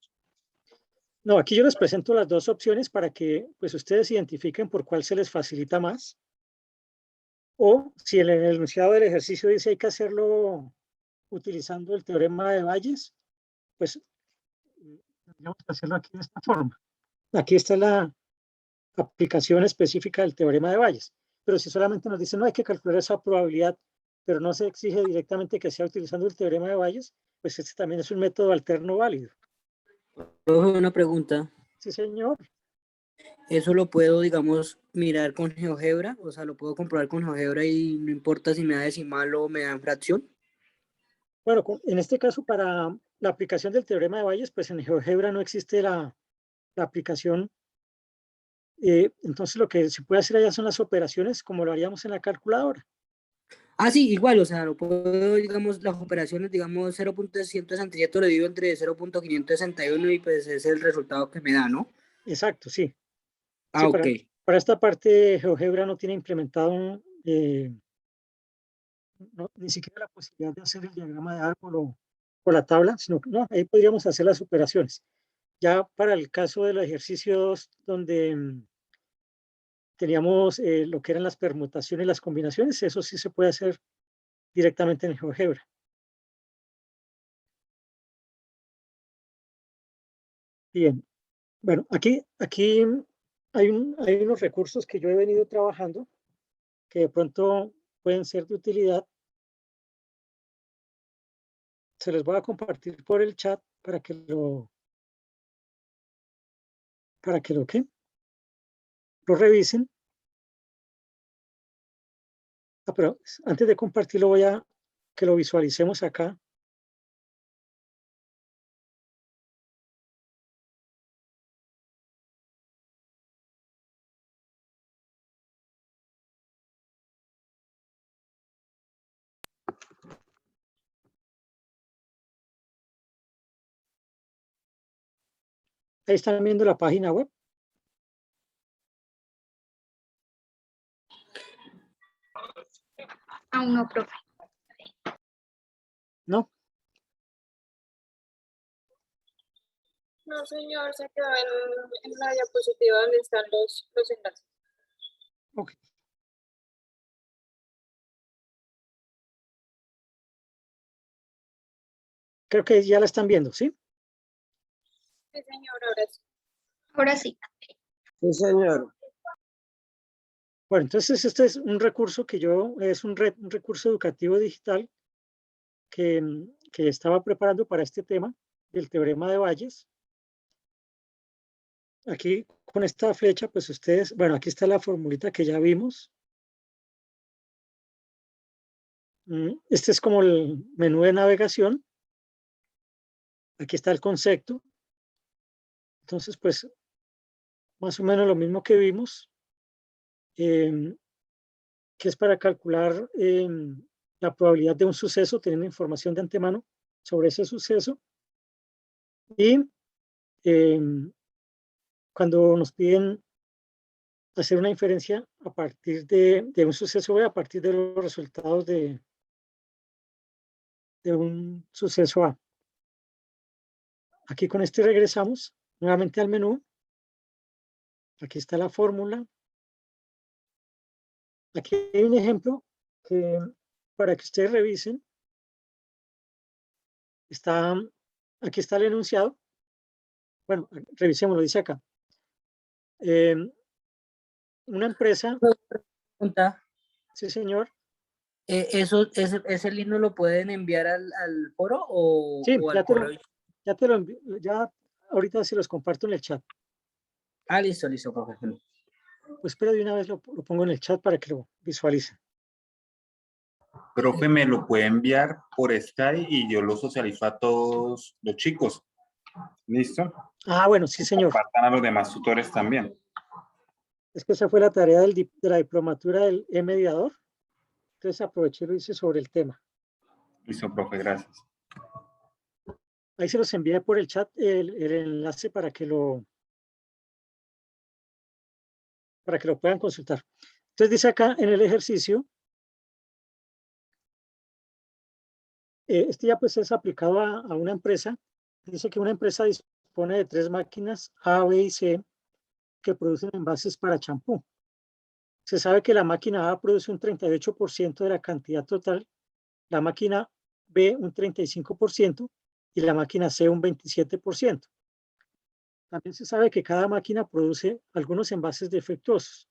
No, aquí yo les presento las dos opciones para que pues ustedes identifiquen por cuál se les facilita más. O si en el enunciado del ejercicio dice hay que hacerlo utilizando el teorema de Bayes, pues tendríamos que hacerlo aquí de esta forma. Aquí está la aplicación específica del teorema de Bayes. Pero si solamente nos dicen no hay que calcular esa probabilidad, pero no se exige directamente que sea utilizando el teorema de Bayes, pues este también es un método alterno válido. Profe, una pregunta. Sí, señor. ¿Eso lo puedo, digamos, mirar con GeoGebra? O sea, ¿lo puedo comprobar con GeoGebra y no importa si me da decimal o me da en fracción? Bueno, en este caso para la aplicación del teorema de Bayes, pues en GeoGebra no existe la aplicación. Entonces lo que se puede hacer allá son las operaciones como lo haríamos en la calculadora. Ah, sí, igual, o sea, lo puedo, digamos, las operaciones, digamos, 0.167 lo divido entre 0.561 y pues es el resultado que me da, ¿no? Exacto, sí. Sí, Ah, ok. para esta parte GeoGebra no tiene implementado ni siquiera la posibilidad de hacer el diagrama de árbol o la tabla, sino que no, ahí podríamos hacer las operaciones. Ya para el caso de los ejercicios donde teníamos lo que eran las permutaciones y las combinaciones, eso sí se puede hacer directamente en GeoGebra. Bien, bueno, aquí hay unos recursos que yo he venido trabajando que de pronto pueden ser de utilidad. Se los voy a compartir por el chat para que ¿qué? Lo revisen. Pero antes de compartirlo voy a que lo visualicemos acá. Ahí están viendo la página web. Aún no, profe. ¿No? No, señor, se quedó en la diapositiva donde están los enlaces. Ok. Creo que ya la están viendo, ¿sí? Sí, señor, ahora sí. Ahora sí. Sí, señor. Bueno, entonces este es un recurso que es un recurso educativo digital que estaba preparando para este tema del teorema de Bayes. Aquí con esta flecha, pues ustedes, bueno, aquí está la formulita que ya vimos. Este es como el menú de navegación. Aquí está el concepto. Entonces, pues, más o menos lo mismo que vimos, que es para calcular la probabilidad de un suceso, teniendo información de antemano sobre ese suceso. Y cuando nos piden hacer una inferencia a partir de un suceso B, a partir de los resultados de un suceso A. aquí con este regresamos nuevamente al menú. Aquí está la fórmula. Aquí hay un ejemplo que para que ustedes revisen. Aquí está el enunciado. Bueno, revisemos, lo dice acá. Una empresa, Pregunta, sí señor, ese link no lo pueden enviar al foro sí, o al correo. ya te lo envío, ya ahorita se los comparto en el chat. Ah, listo, listo, profesor. Pues pero de una vez lo pongo en el chat para que lo visualicen. Profe, me lo puede enviar por Skype y yo lo socializo a todos los chicos. ¿Listo? Ah, bueno, sí señor. Compartan a los demás tutores también. Es que esa fue la tarea de la diplomatura del e-mediador. Entonces aproveché y lo hice sobre el tema. Listo, profe, gracias. Ahí se los envié por el chat el enlace para que lo puedan consultar. Entonces dice acá en el ejercicio, este ya pues es aplicado a una empresa. Dice que una empresa dispone de 3 máquinas A, B y C que producen envases para champú. Se sabe que la máquina A produce un 38% de la cantidad total, la máquina B un 35% y la máquina C un 27%. También se sabe que cada máquina produce algunos envases defectuosos,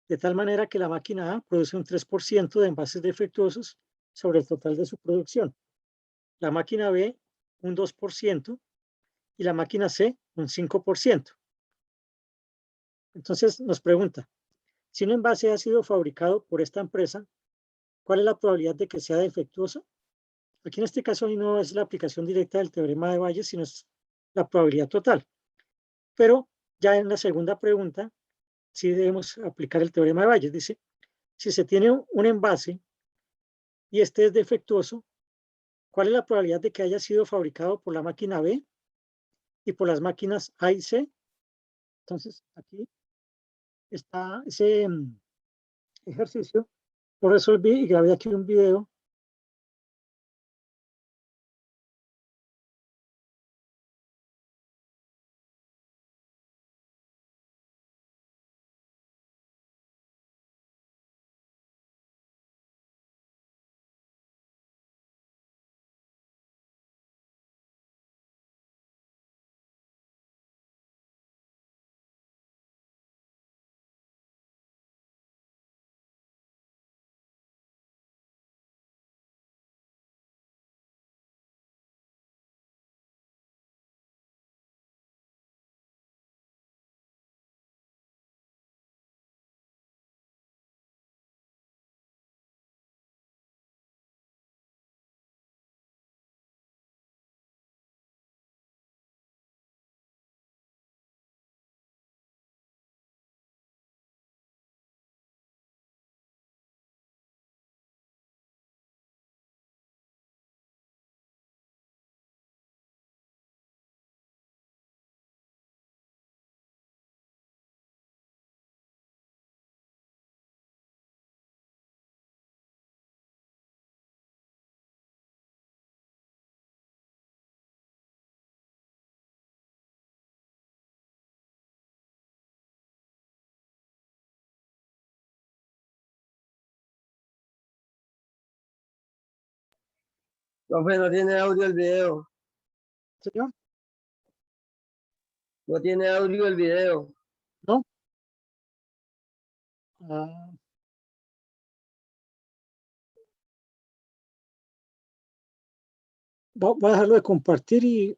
de tal manera que la máquina A produce un 3% de envases defectuosos sobre el total de su producción, la máquina B un 2% y la máquina C un 5%. Entonces nos pregunta, si un envase ha sido fabricado por esta empresa, ¿cuál es la probabilidad de que sea defectuoso? Aquí en este caso no es la aplicación directa del teorema de Bayes, sino es la probabilidad total. Pero ya en la segunda pregunta, sí debemos aplicar el teorema de Bayes. Dice, si se tiene un envase y este es defectuoso, ¿cuál es la probabilidad de que haya sido fabricado por la máquina B y por las máquinas A y C? Entonces, aquí está ese ejercicio. Lo resolví y grabé aquí un video. Profe, no tiene audio el video. Señor, No tiene audio el video. ¿no? Ah, voy a dejarlo de compartir y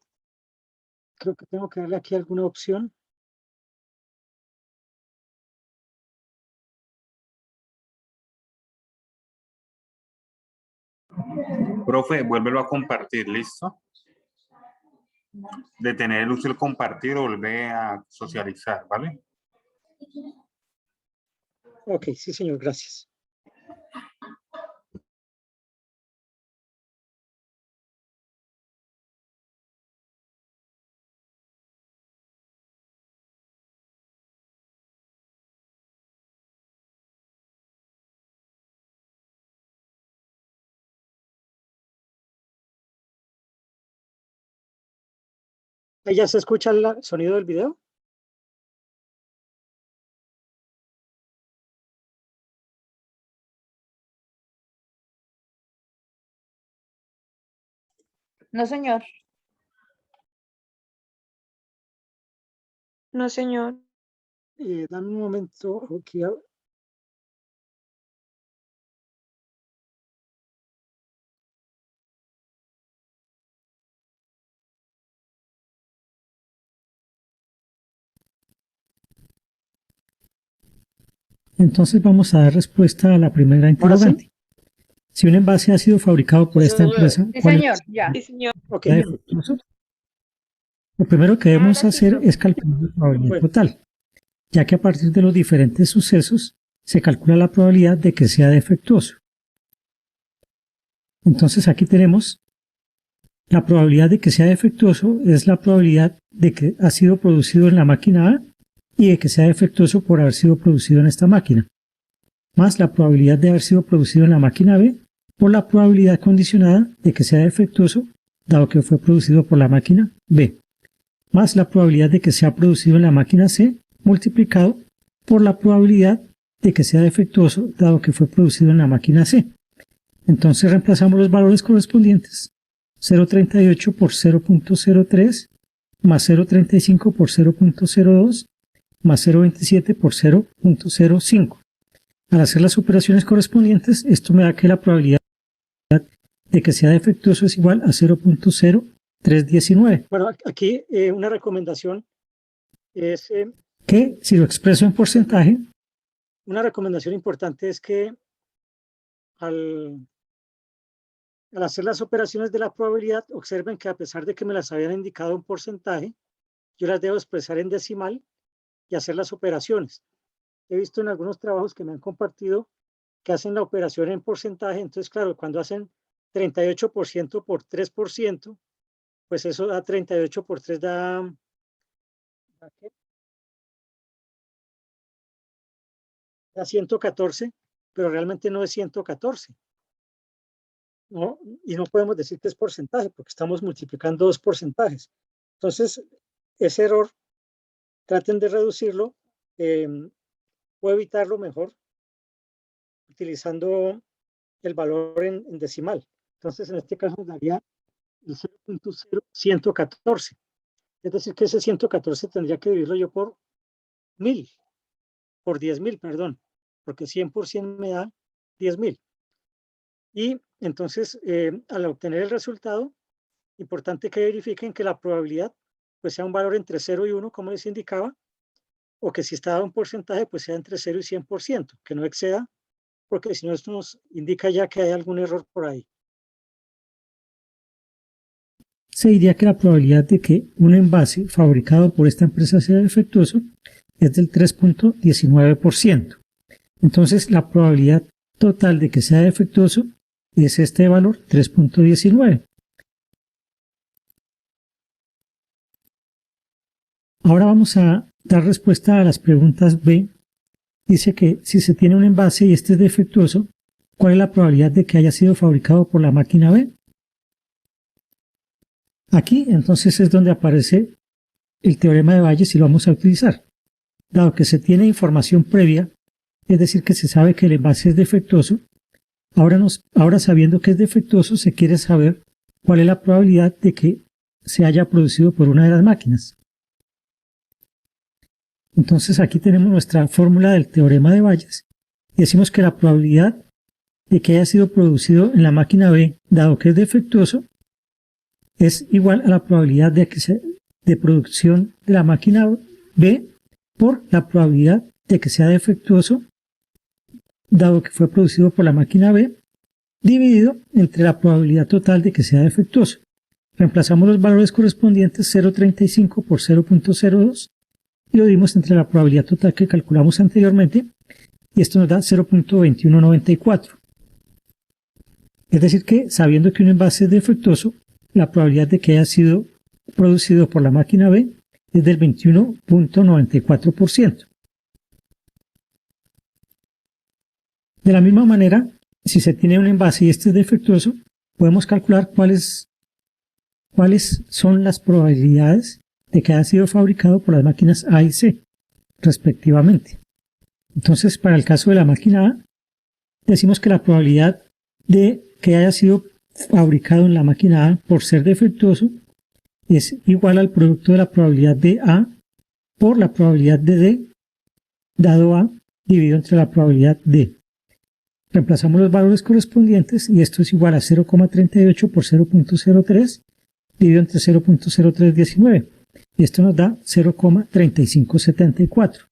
creo que tengo que darle aquí alguna opción. Profe, vuélvelo a compartir, ¿listo? Detener el uso del compartir o volver a socializar, ¿vale? Ok, sí, señor, gracias. Ahí ya se escucha el sonido del video. No, señor. No, señor. Dame un momento. Aquí, entonces vamos a dar respuesta a la primera interrogante. Si un envase ha sido fabricado por esta empresa, Sí, ¿cuál señor, es ya. Sí, señor. Ok, Ah, bien. defectuoso? Lo primero que debemos Ahora sí, hacer profe. es calcular la probabilidad Pues total, ya que a partir de los diferentes sucesos se calcula la probabilidad de que sea defectuoso. Entonces aquí tenemos la probabilidad de que sea defectuoso, es la probabilidad de que ha sido producido en la máquina A y de que sea defectuoso por haber sido producido en esta máquina, más la probabilidad de haber sido producido en la máquina B por la probabilidad condicionada de que sea defectuoso dado que fue producido por la máquina B, más la probabilidad de que sea producido en la máquina C multiplicado por la probabilidad de que sea defectuoso dado que fue producido en la máquina C. Entonces reemplazamos los valores correspondientes. 0.38 por 0.03 más 0.35 por 0.02 más 0.27 por 0.05. Al hacer las operaciones correspondientes, esto me da que la probabilidad de que sea defectuoso es igual a 0.0319. Bueno, aquí una recomendación es que si lo expreso en porcentaje, una recomendación importante es que al hacer las operaciones de la probabilidad, observen que a pesar de que me las habían indicado en porcentaje, yo las debo expresar en decimal y hacer las operaciones. He visto en algunos trabajos que me han compartido que hacen la operación en porcentaje, entonces claro, cuando hacen 38% por 3%, pues eso da 38 por 3 da 114, pero realmente no es 114. ¿No? Y no podemos decir que es porcentaje porque estamos multiplicando dos porcentajes. Entonces, ese error, traten de reducirlo o evitarlo mejor utilizando el valor en decimal. Entonces, en este caso, daría el 0.0114. Es decir, que ese 114 tendría que dividirlo yo por 1000, por 10.000, perdón, porque 100% me da 10.000. Y entonces, al obtener el resultado, importante que verifiquen que la probabilidad pues sea un valor entre 0 y 1, como les indicaba, o que si está dado un porcentaje, pues sea entre 0 y 100%, que no exceda, porque si no, esto nos indica ya que hay algún error por ahí. Se diría que la probabilidad de que un envase fabricado por esta empresa sea defectuoso es del 3.19%. Entonces, la probabilidad total de que sea defectuoso es este valor, 3.19. Ahora vamos a dar respuesta a las preguntas B. Dice que si se tiene un envase y este es defectuoso, ¿cuál es la probabilidad de que haya sido fabricado por la máquina B? Aquí entonces es donde aparece el teorema de Bayes y lo vamos a utilizar. Dado que se tiene información previa, es decir, que se sabe que el envase es defectuoso, ahora sabiendo que es defectuoso se quiere saber cuál es la probabilidad de que se haya producido por una de las máquinas. Entonces aquí tenemos nuestra fórmula del teorema de Bayes y decimos que la probabilidad de que haya sido producido en la máquina B, dado que es defectuoso, es igual a la probabilidad de producción de la máquina B por la probabilidad de que sea defectuoso, dado que fue producido por la máquina B, dividido entre la probabilidad total de que sea defectuoso. Reemplazamos los valores correspondientes 0.35 por 0.02 y lo dimos entre la probabilidad total que calculamos anteriormente y esto nos da 0.2194. Es decir que, sabiendo que un envase es defectuoso, la probabilidad de que haya sido producido por la máquina B es del 21.94%. De la misma manera, si se tiene un envase y este es defectuoso, podemos calcular cuáles son las probabilidades de que haya sido fabricado por las máquinas A y C, respectivamente. Entonces, para el caso de la máquina A, decimos que la probabilidad de que haya sido fabricado en la máquina A por ser defectuoso es igual al producto de la probabilidad de A por la probabilidad de D, dado A, dividido entre la probabilidad D. Reemplazamos los valores correspondientes y esto es igual a 0,38 por 0.03 dividido entre 0.0319. Y esto nos da 0,3574.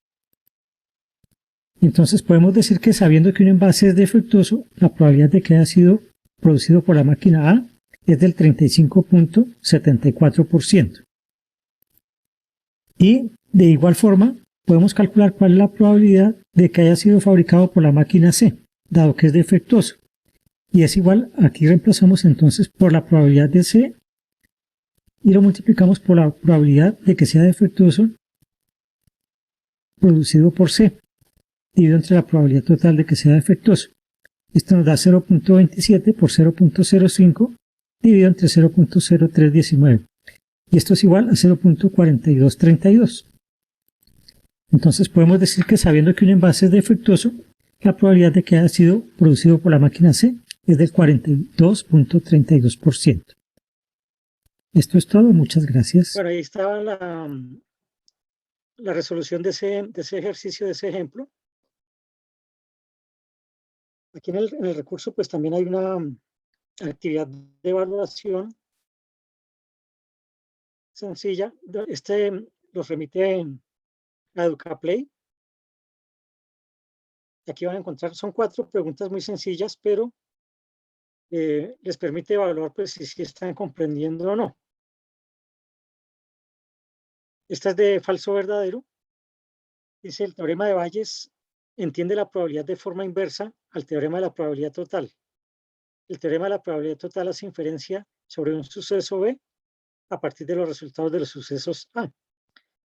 Entonces podemos decir que sabiendo que un envase es defectuoso, la probabilidad de que haya sido producido por la máquina A es del 35.74%. Y de igual forma, podemos calcular cuál es la probabilidad de que haya sido fabricado por la máquina C, dado que es defectuoso. Y es igual, aquí reemplazamos entonces por la probabilidad de C y lo multiplicamos por la probabilidad de que sea defectuoso producido por C, dividido entre la probabilidad total de que sea defectuoso. Esto nos da 0.27 por 0.05 dividido entre 0.0319. Y esto es igual a 0.4232. Entonces podemos decir que sabiendo que un envase es defectuoso, la probabilidad de que haya sido producido por la máquina C es del 42.32%. Esto es todo, muchas gracias. Bueno, ahí estaba la resolución de ese ejercicio, de ese ejemplo. Aquí en el recurso pues también hay una actividad de evaluación sencilla. Los remite a EducaPlay. Aquí van a encontrar, son 4 preguntas muy sencillas, pero les permite evaluar pues si están comprendiendo o no. Esta es de falso verdadero. Dice: el teorema de Bayes entiende la probabilidad de forma inversa al teorema de la probabilidad total. El teorema de la probabilidad total hace inferencia sobre un suceso B a partir de los resultados de los sucesos A.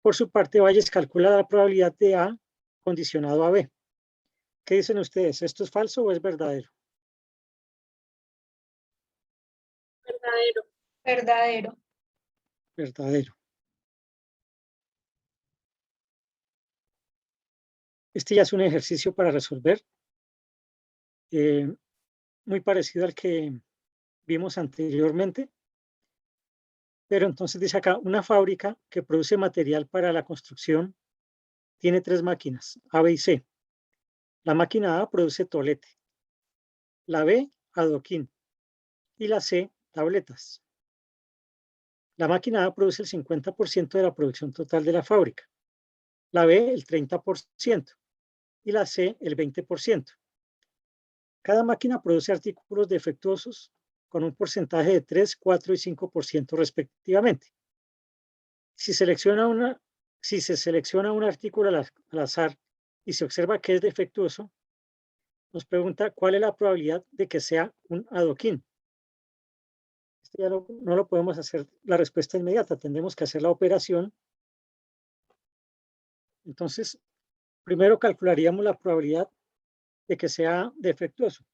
Por su parte, Bayes calcula la probabilidad de A condicionado a B. ¿Qué dicen ustedes? ¿Esto es falso o es verdadero? Verdadero. Verdadero. Verdadero. Este ya es un ejercicio para resolver, muy parecido al que vimos anteriormente. Pero entonces dice acá, una fábrica que produce material para la construcción tiene 3 máquinas, A, B y C. La máquina A produce tolete, la B, adoquín, y la C, tabletas. La máquina A produce el 50% de la producción total de la fábrica, la B el 30% y la C el 20%. Cada máquina produce artículos defectuosos con un porcentaje de 3, 4 y 5% respectivamente. Si se selecciona un artículo al azar y se observa que es defectuoso, nos pregunta cuál es la probabilidad de que sea un adoquín. Esto ya no lo podemos hacer la respuesta inmediata, tendremos que hacer la operación. Entonces, primero calcularíamos la probabilidad de que sea defectuoso.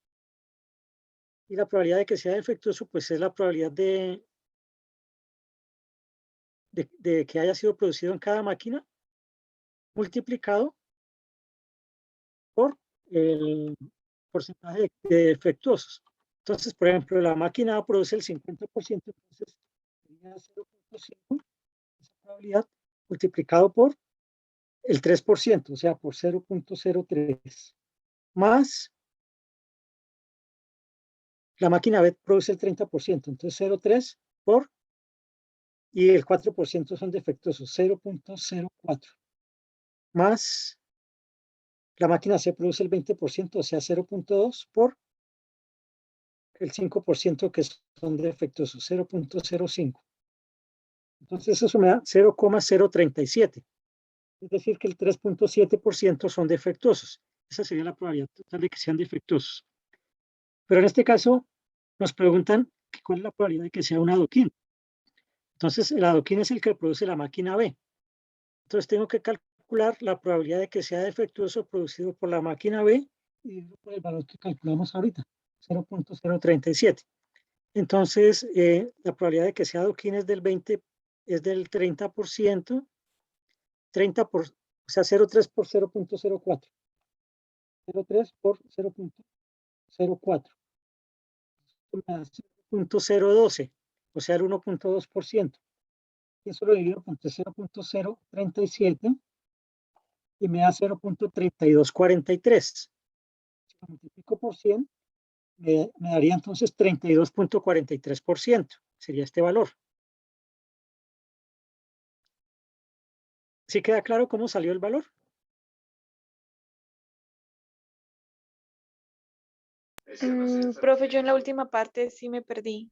Y la probabilidad de que sea defectuoso, pues es la probabilidad de que haya sido producido en cada máquina multiplicado por el porcentaje de defectuosos. Entonces, por ejemplo, la máquina A produce el 50%, entonces sería 0.5, esa probabilidad multiplicado por el 3%, o sea, por 0.03, más la máquina B produce el 30%, entonces 0.3 por, y el 4% son defectuosos, 0.04, más la máquina C produce el 20%, o sea, 0.2 por el 5% que son defectuosos, 0.05. Entonces eso me da 0,037. Es decir, que el 3.7% son defectuosos. Esa sería la probabilidad total de que sean defectuosos. Pero en este caso nos preguntan cuál es la probabilidad de que sea un adoquín. Entonces el adoquín es el que produce la máquina B. Entonces tengo que calcular la probabilidad de que sea defectuoso producido por la máquina B y por el valor que calculamos ahorita, 0.037. Entonces la probabilidad de que sea adoquín es del 20%, es del 30%, 30 por, o sea, 0,3 por 0.04. 0,3 por 0.04. 0.012, o sea, el 1.2%. Y eso lo divido entre 0.037 y me da 0.3243. Si lo multiplico por 100, me daría entonces 32.43%. Sería este valor. ¿Sí queda claro cómo salió el valor? Profe, yo en la última parte sí me perdí.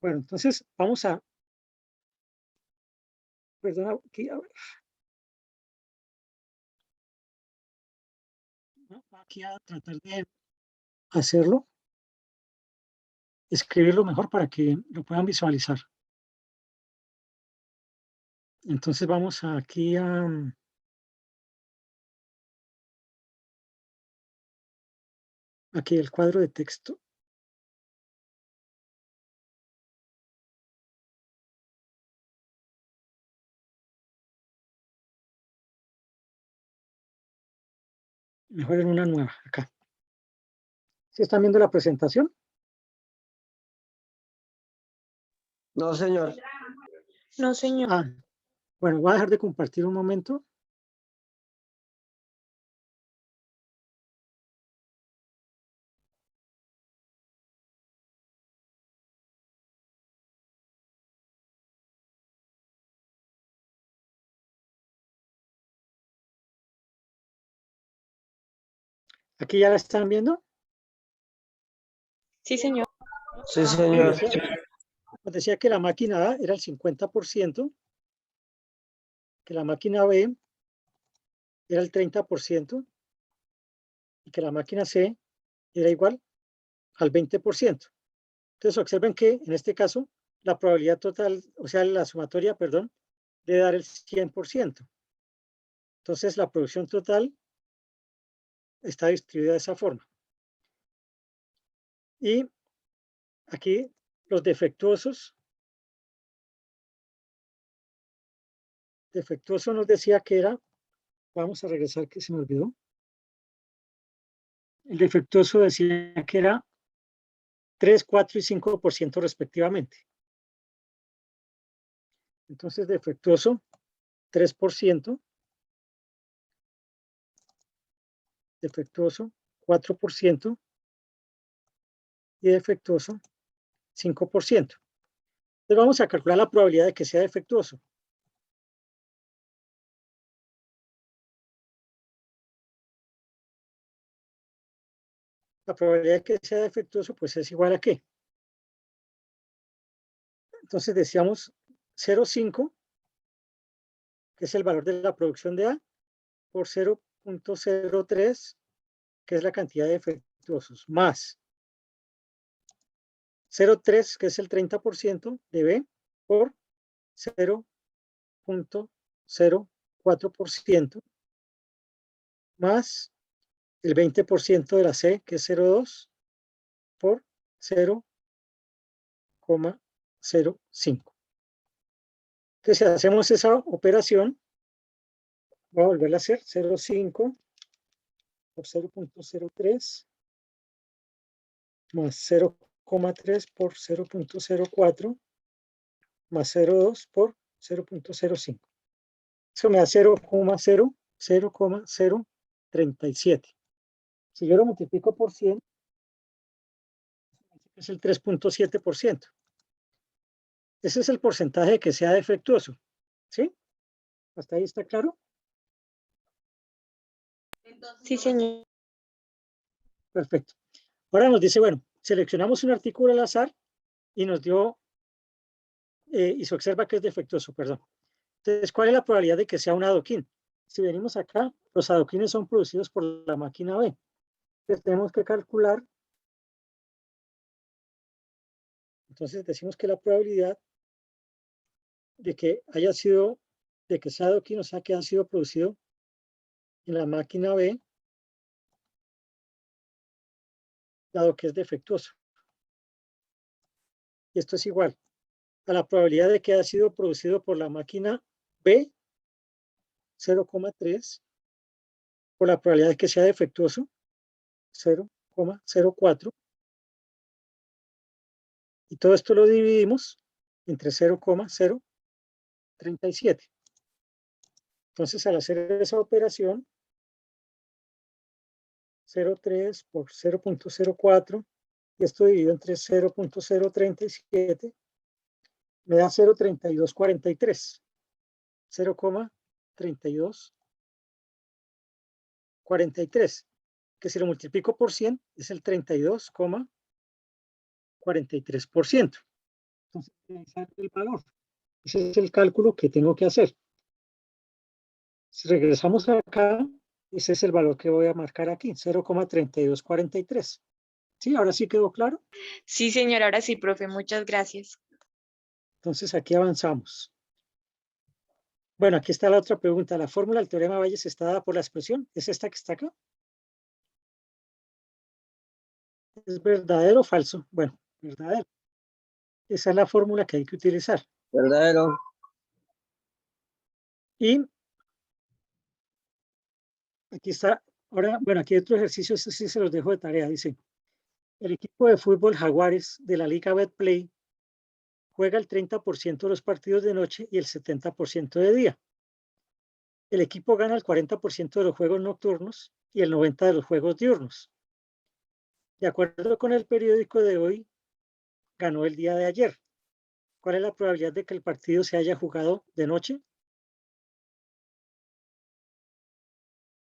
Bueno, entonces vamos a... Perdona, aquí, a ver. Aquí a tratar de hacerlo, escribirlo mejor para que lo puedan visualizar. Entonces vamos aquí a... Aquí el cuadro de texto. Mejor en una nueva, acá. ¿Sí están viendo la presentación? No, señor. No, señor. Ah, bueno, voy a dejar de compartir un momento. ¿Aquí ya la están viendo? Sí, señor. Sí, señor. Nos decía que la máquina A era el 50%, que la máquina B era el 30% y que la máquina C era igual al 20%. Entonces observen que en este caso la probabilidad total, o sea, la sumatoria, perdón, debe dar el 100%. Entonces la producción total está distribuida de esa forma. Y aquí los defectuosos nos decía que era, vamos a regresar que se me olvidó. El defectuoso decía que era 3, 4 y 5% respectivamente. Entonces defectuoso 3%, defectuoso 4% y defectuoso 5%. Entonces vamos a calcular la probabilidad de que sea defectuoso. La probabilidad de que sea defectuoso pues es igual a ¿qué? Entonces decíamos 0,5, que es el valor de la producción de A, por 0.03, que es la cantidad de defectuosos, más 0,3, que es el 30% de B, por 0.04%, más el 20% de la C, que es 0,2, por 0,05. Entonces, si hacemos esa operación, voy a volverla a hacer, 0,5 por 0.03, más 0,3 por 0.04, más 0,2 por 0.05. Eso me da 0,037. Si yo lo multiplico por 100, es el 3.7%. Ese es el porcentaje que sea defectuoso. ¿Sí? ¿Hasta ahí está claro? Sí, señor. Perfecto. Ahora nos dice, bueno, seleccionamos un artículo al azar y nos dio, y se observa que es defectuoso, perdón. Entonces, ¿cuál es la probabilidad de que sea un adoquín? Si venimos acá, los adoquines son producidos por la máquina B. Entonces, tenemos que calcular. Entonces, decimos que la probabilidad de que haya sido, de que sea adoquín, o sea, que ha sido producido en la máquina B, dado que es defectuoso. Y esto es igual a la probabilidad de que haya sido producido por la máquina B, 0,3, por la probabilidad de que sea defectuoso, 0,04, y todo esto lo dividimos entre 0,037. Entonces, al hacer esa operación, 0,3 por 0,04, y esto dividido entre 0,037, me da 0,3243. 0,3243, que si lo multiplico por 100 es el 32,43%. Entonces, ese es el valor. Ese es el cálculo que tengo que hacer. Si regresamos acá, ese es el valor que voy a marcar aquí, 0,3243. ¿Sí? ¿Ahora sí quedó claro? Sí, señor, ahora sí, profe, muchas gracias. Entonces aquí avanzamos. Bueno, aquí está la otra pregunta. ¿La fórmula del teorema de Bayes está dada por la expresión? ¿Es esta que está acá? ¿Es verdadero o falso? Bueno, verdadero. Esa es la fórmula que hay que utilizar. Verdadero. Y aquí está. Ahora, bueno, aquí hay otro ejercicio, este sí se los dejo de tarea. Dice, el equipo de fútbol Jaguares de la Liga Betplay juega el 30% de los partidos de noche y el 70% de día. El equipo gana el 40% de los juegos nocturnos y el 90% de los juegos diurnos. De acuerdo con el periódico de hoy, ganó el día de ayer. ¿Cuál es la probabilidad de que el partido se haya jugado de noche?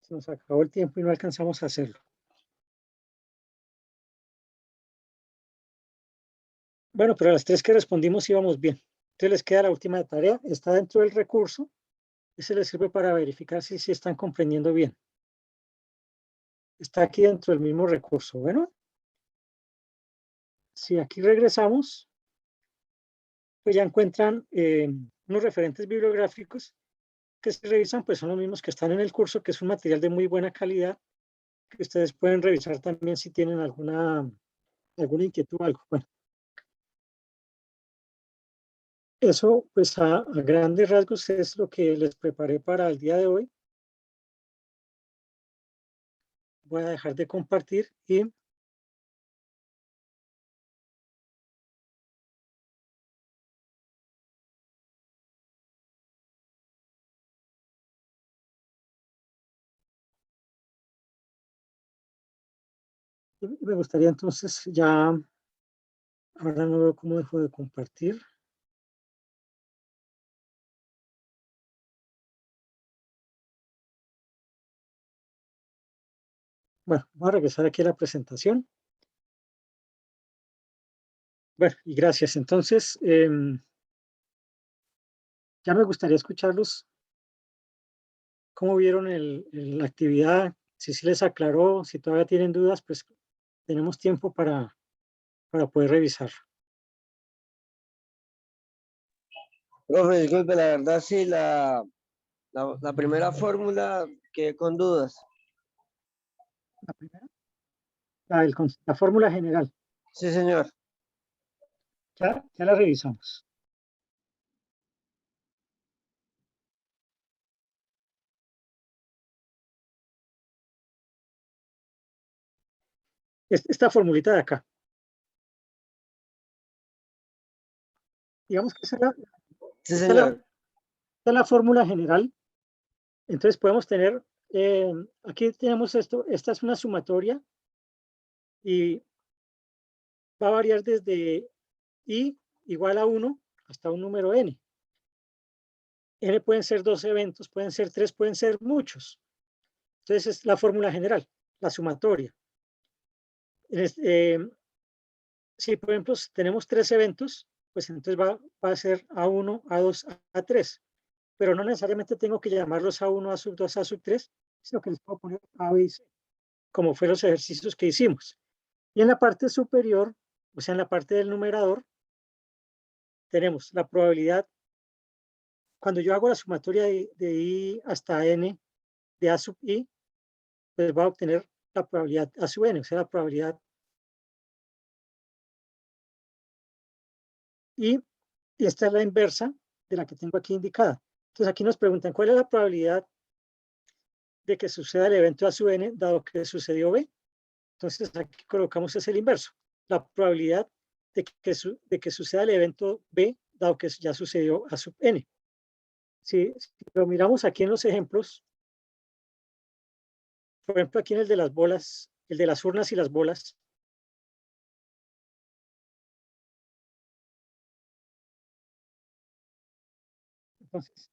Se nos acabó el tiempo y no alcanzamos a hacerlo. Bueno, pero a las 3 que respondimos íbamos bien. Entonces les queda la última tarea. Está dentro del recurso. Ese les sirve para verificar si están comprendiendo bien. Está aquí dentro del mismo recurso. Bueno, si aquí regresamos, pues ya encuentran unos referentes bibliográficos que se revisan, pues son los mismos que están en el curso, que es un material de muy buena calidad, que ustedes pueden revisar también si tienen alguna inquietud o algo. Bueno, eso pues a grandes rasgos es lo que les preparé para el día de hoy. Voy a dejar de compartir y me gustaría entonces ya, ahora no veo cómo dejo de compartir. Bueno, voy a regresar aquí a la presentación. Bueno, y gracias. Entonces, ya me gustaría escucharlos. ¿Cómo vieron la actividad? Si sí les aclaró, si todavía tienen dudas, pues tenemos tiempo para poder revisar. Profe, disculpe, la verdad sí, la primera fórmula quedé con dudas. La primera, la fórmula general, Sí, señor. ya la revisamos. Esta formulita de acá. Digamos que Sí, esta señor. es la fórmula general. Entonces podemos tener, aquí tenemos esto, esta es una sumatoria y va a variar desde i igual a 1 hasta un número n. N pueden ser 2 eventos, pueden ser 3, pueden ser muchos. Entonces es la fórmula general, la sumatoria. Si por ejemplo tenemos 3 eventos, pues entonces va a ser A1, A2, A3. Pero no necesariamente tengo que llamarlos A1, A2, A3, sino que les puedo poner A, B y C, como fueron los ejercicios que hicimos. Y en la parte superior, o sea, en la parte del numerador, tenemos la probabilidad, cuando yo hago la sumatoria de I hasta N, de A sub I, pues va a obtener la probabilidad A sub N, o sea, la probabilidad. Y y esta es la inversa de la que tengo aquí indicada. Entonces aquí nos preguntan cuál es la probabilidad de que suceda el evento A sub n dado que sucedió B. Entonces aquí colocamos es el inverso, la probabilidad de que suceda el evento B dado que ya sucedió A sub n. Si lo miramos aquí en los ejemplos, por ejemplo aquí en el de las bolas, el de las urnas y las bolas, entonces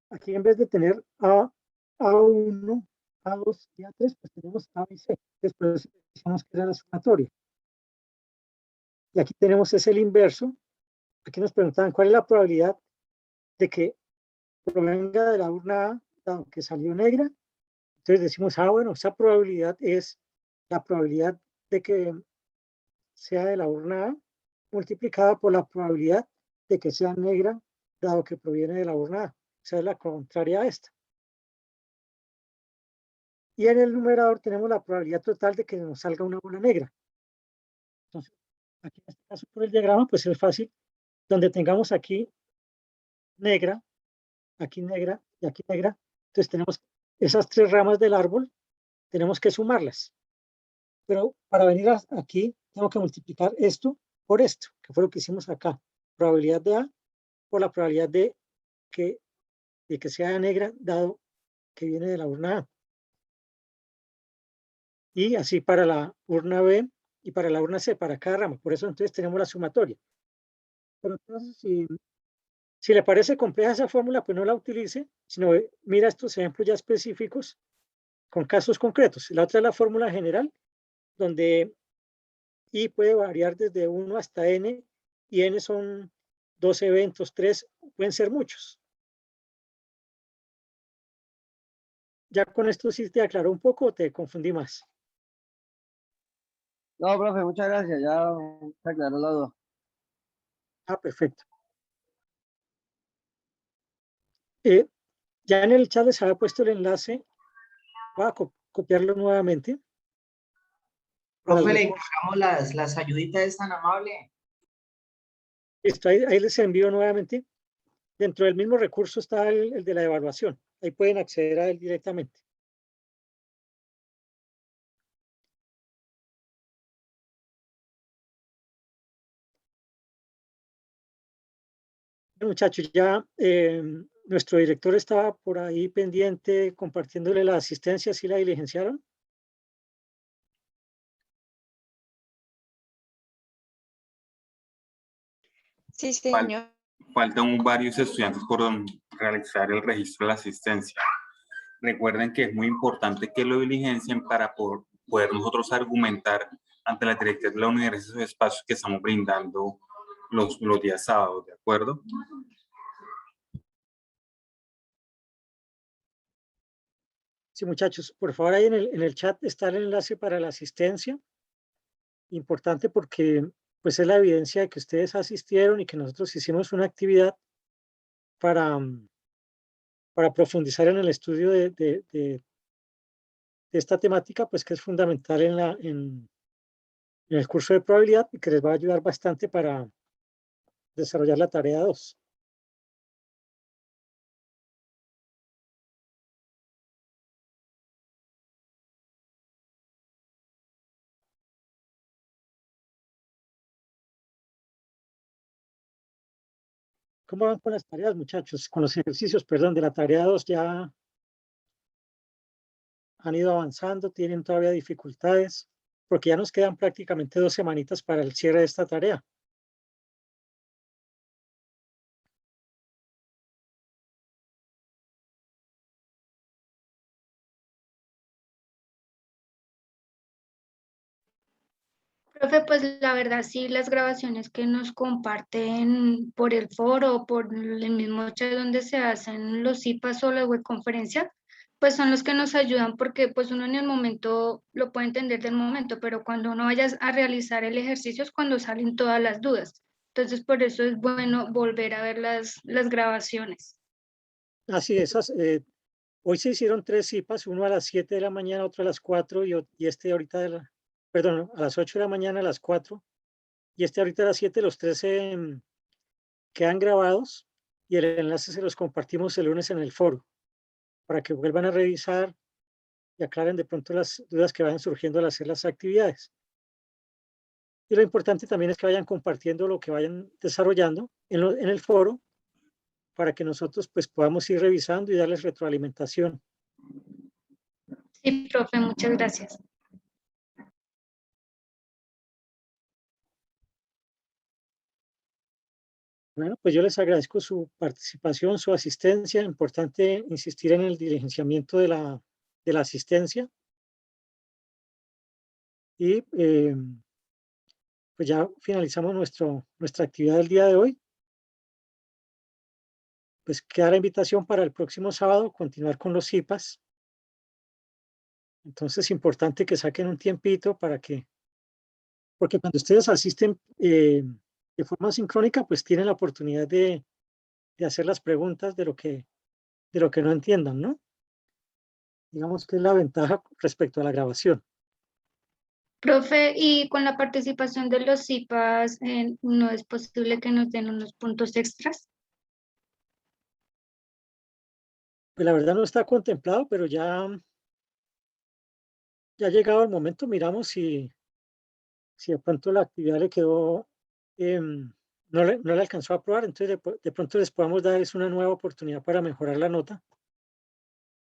aquí en vez de tener A1, A2 y A3, pues tenemos A y C. Después decimos que era la sumatoria. Y aquí tenemos es el inverso. Aquí nos preguntaban cuál es la probabilidad de que provenga de la urna A, dado que salió negra. Entonces decimos, bueno, esa probabilidad es la probabilidad de que sea de la urna A multiplicada por la probabilidad de que sea negra, dado que proviene de la urna A. O sea, es la contraria a esta. Y en el numerador tenemos la probabilidad total de que nos salga una bola negra. Entonces, aquí en este caso por el diagrama, pues es fácil. Donde tengamos aquí negra y aquí negra. Entonces tenemos esas tres ramas del árbol, tenemos que sumarlas. Pero para venir aquí, tengo que multiplicar esto por esto, que fue lo que hicimos acá. Probabilidad de A por la probabilidad de que sea negra, dado que viene de la urna A. Y así para la urna B y para la urna C, para cada rama. Por eso entonces tenemos la sumatoria. Pero entonces, si le parece compleja esa fórmula, pues no la utilice, sino mira estos ejemplos ya específicos con casos concretos. La otra es la fórmula general, donde I puede variar desde 1 hasta N, y N son 2 eventos, 3, pueden ser muchos. ¿Ya con esto sí te aclaró un poco o te confundí más? No, profe, muchas gracias. Ya se aclaró la duda. Ah, perfecto. Ya en el chat les había puesto el enlace. Voy a copiarlo nuevamente. Profe, le encargamos las ayuditas, es tan amable. Listo, ahí les envío nuevamente. Dentro del mismo recurso está el de la evaluación. Ahí pueden acceder a él directamente. Bueno, muchachos, ya nuestro director estaba por ahí pendiente compartiéndole la asistencia, ¿sí la diligenciaron? Sí, señor. Faltan varios estudiantes por realizar el registro de la asistencia. Recuerden que es muy importante que lo diligencien para poder nosotros argumentar ante la dirección de la universidad esos espacios que estamos brindando los días sábados, ¿de acuerdo? Sí, muchachos, por favor, ahí en el chat está el enlace para la asistencia. Importante porque pues es la evidencia de que ustedes asistieron y que nosotros hicimos una actividad para profundizar en el estudio de esta temática, pues que es fundamental en el curso de probabilidad y que les va a ayudar bastante para desarrollar la tarea 2. ¿Cómo van con las tareas, muchachos? Con los ejercicios, perdón, de la tarea 2 ya han ido avanzando, tienen todavía dificultades, porque ya nos quedan prácticamente 2 semanitas para el cierre de esta tarea. Profe, pues la verdad sí, las grabaciones que nos comparten por el foro o por el mismo chat donde se hacen los CIPAS o la webconferencia, pues son los que nos ayudan porque pues uno en el momento lo puede entender del momento, pero cuando uno vaya a realizar el ejercicio es cuando salen todas las dudas. Entonces por eso es bueno volver a ver las grabaciones. Así es, hoy se hicieron 3 CIPAS, uno a las 7 de la mañana, otro a las 4 y este ahorita, perdón, a las 8 de la mañana, a las 4 y este ahorita a las 7, los 3 quedan grabados y el enlace se los compartimos el lunes en el foro para que vuelvan a revisar y aclaren de pronto las dudas que vayan surgiendo al hacer las actividades. Y lo importante también es que vayan compartiendo lo que vayan desarrollando en el foro para que nosotros pues podamos ir revisando y darles retroalimentación. Sí, profe, muchas gracias. Bueno, pues yo les agradezco su participación, su asistencia. Importante insistir en el diligenciamiento de la asistencia. Y pues ya finalizamos nuestra actividad del día de hoy. Pues queda la invitación para el próximo sábado continuar con los CIPAS. Entonces es importante que saquen un tiempito porque cuando ustedes asisten de forma sincrónica, pues tienen la oportunidad de hacer las preguntas de lo que no entiendan, ¿no? Digamos que es la ventaja respecto a la grabación. Profe, y con la participación de los CIPAS, ¿no es posible que nos den unos puntos extras? Pues la verdad no está contemplado, pero ya llegado el momento, miramos si de pronto la actividad le quedó, no le alcanzó a aprobar, entonces de pronto les podamos dar es una nueva oportunidad para mejorar la nota.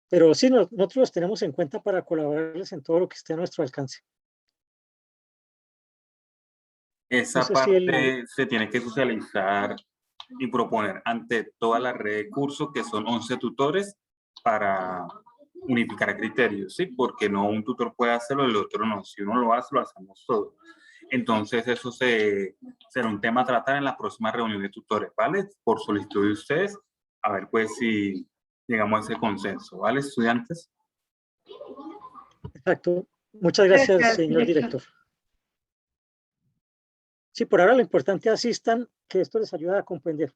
Pero sí, nosotros los tenemos en cuenta para colaborarles en todo lo que esté a nuestro alcance. Esa No sé si parte se tiene que socializar y proponer ante toda la red de cursos, que son 11 tutores, para unificar criterios, ¿sí? Porque no un tutor puede hacerlo y el otro no. Si uno lo hace, lo hacemos todos. Entonces, eso será un tema a tratar en la próxima reunión de tutores, ¿vale? Por solicitud de ustedes, a ver pues si llegamos a ese consenso, ¿vale, estudiantes? Exacto. Muchas gracias, Gracias, señor director. Sí, por ahora lo importante asistan, que esto les ayuda a comprender.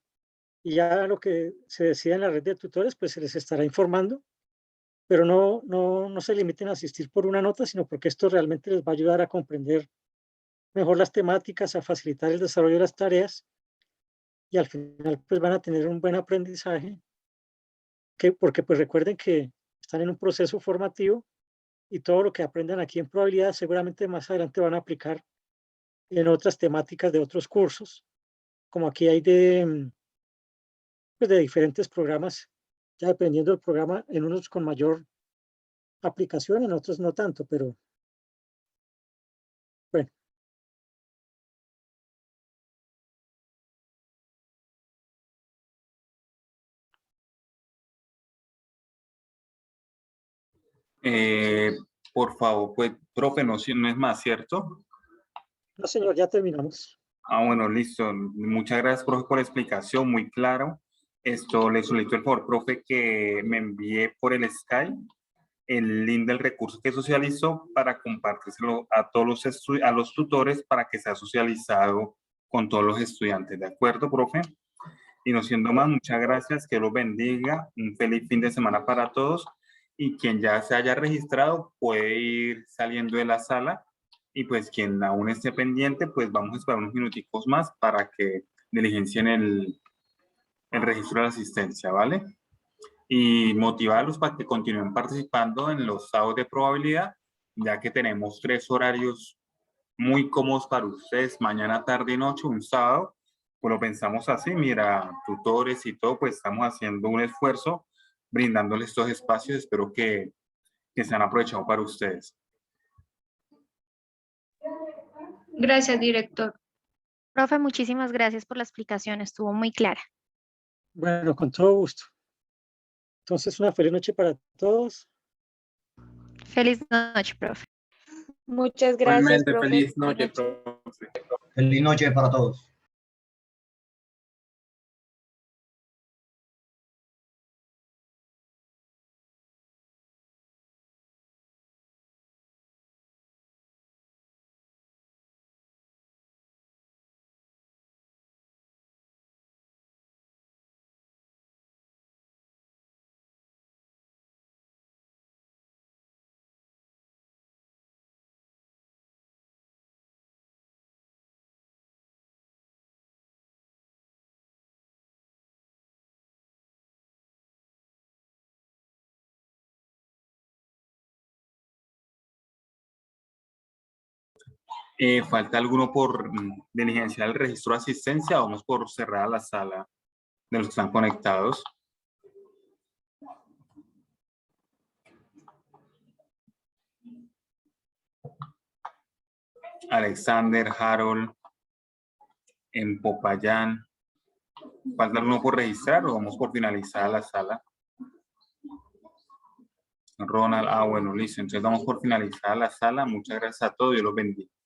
Y ya lo que se decida en la red de tutores, pues se les estará informando, pero no se limiten a asistir por una nota, sino porque esto realmente les va a ayudar a comprender mejor las temáticas, a facilitar el desarrollo de las tareas y al final pues van a tener un buen aprendizaje, porque pues recuerden que están en un proceso formativo y todo lo que aprendan aquí en probabilidad seguramente más adelante van a aplicar en otras temáticas de otros cursos, como aquí hay pues de diferentes programas, ya dependiendo del programa, en unos con mayor aplicación, en otros no tanto, pero bueno. Por favor, pues, profe, no, no es más, ¿cierto? No, señor, ya terminamos. Ah, bueno, listo. Muchas gracias, profe, por la explicación, muy claro. Esto, le solicito el favor, profe, que me envíe por el Skype el link del recurso que socializó para compartírselo a todos a los tutores para que sea socializado con todos los estudiantes. ¿De acuerdo, profe? Y no siendo más, muchas gracias, que los bendiga, un feliz fin de semana para todos y quien ya se haya registrado puede ir saliendo de la sala y pues quien aún esté pendiente, pues vamos a esperar unos minuticos más para que diligencien el registro de la asistencia, ¿vale? Y motivarlos para que continúen participando en los sábados de probabilidad, ya que tenemos 3 horarios muy cómodos para ustedes, mañana, tarde y noche, un sábado. Pues lo pensamos así, mira, tutores y todo, pues estamos haciendo un esfuerzo brindándoles estos espacios. Espero que sean aprovechados para ustedes. Gracias, director. Profe, muchísimas gracias por la explicación, estuvo muy clara. Bueno, con todo gusto. Entonces, una feliz noche para todos. Feliz noche, profe. Muchas gracias, Igualmente, profe. feliz Buenas noche, noches. profe. Feliz noche para todos. ¿Falta alguno por diligenciar el registro de asistencia? Vamos por cerrar la sala de los que están conectados. Alexander, Harold, en Popayán. ¿Falta alguno por registrar o vamos por finalizar la sala? Ronald, bueno, listo. Entonces vamos por finalizar la sala. Muchas gracias a todos. Dios los bendiga.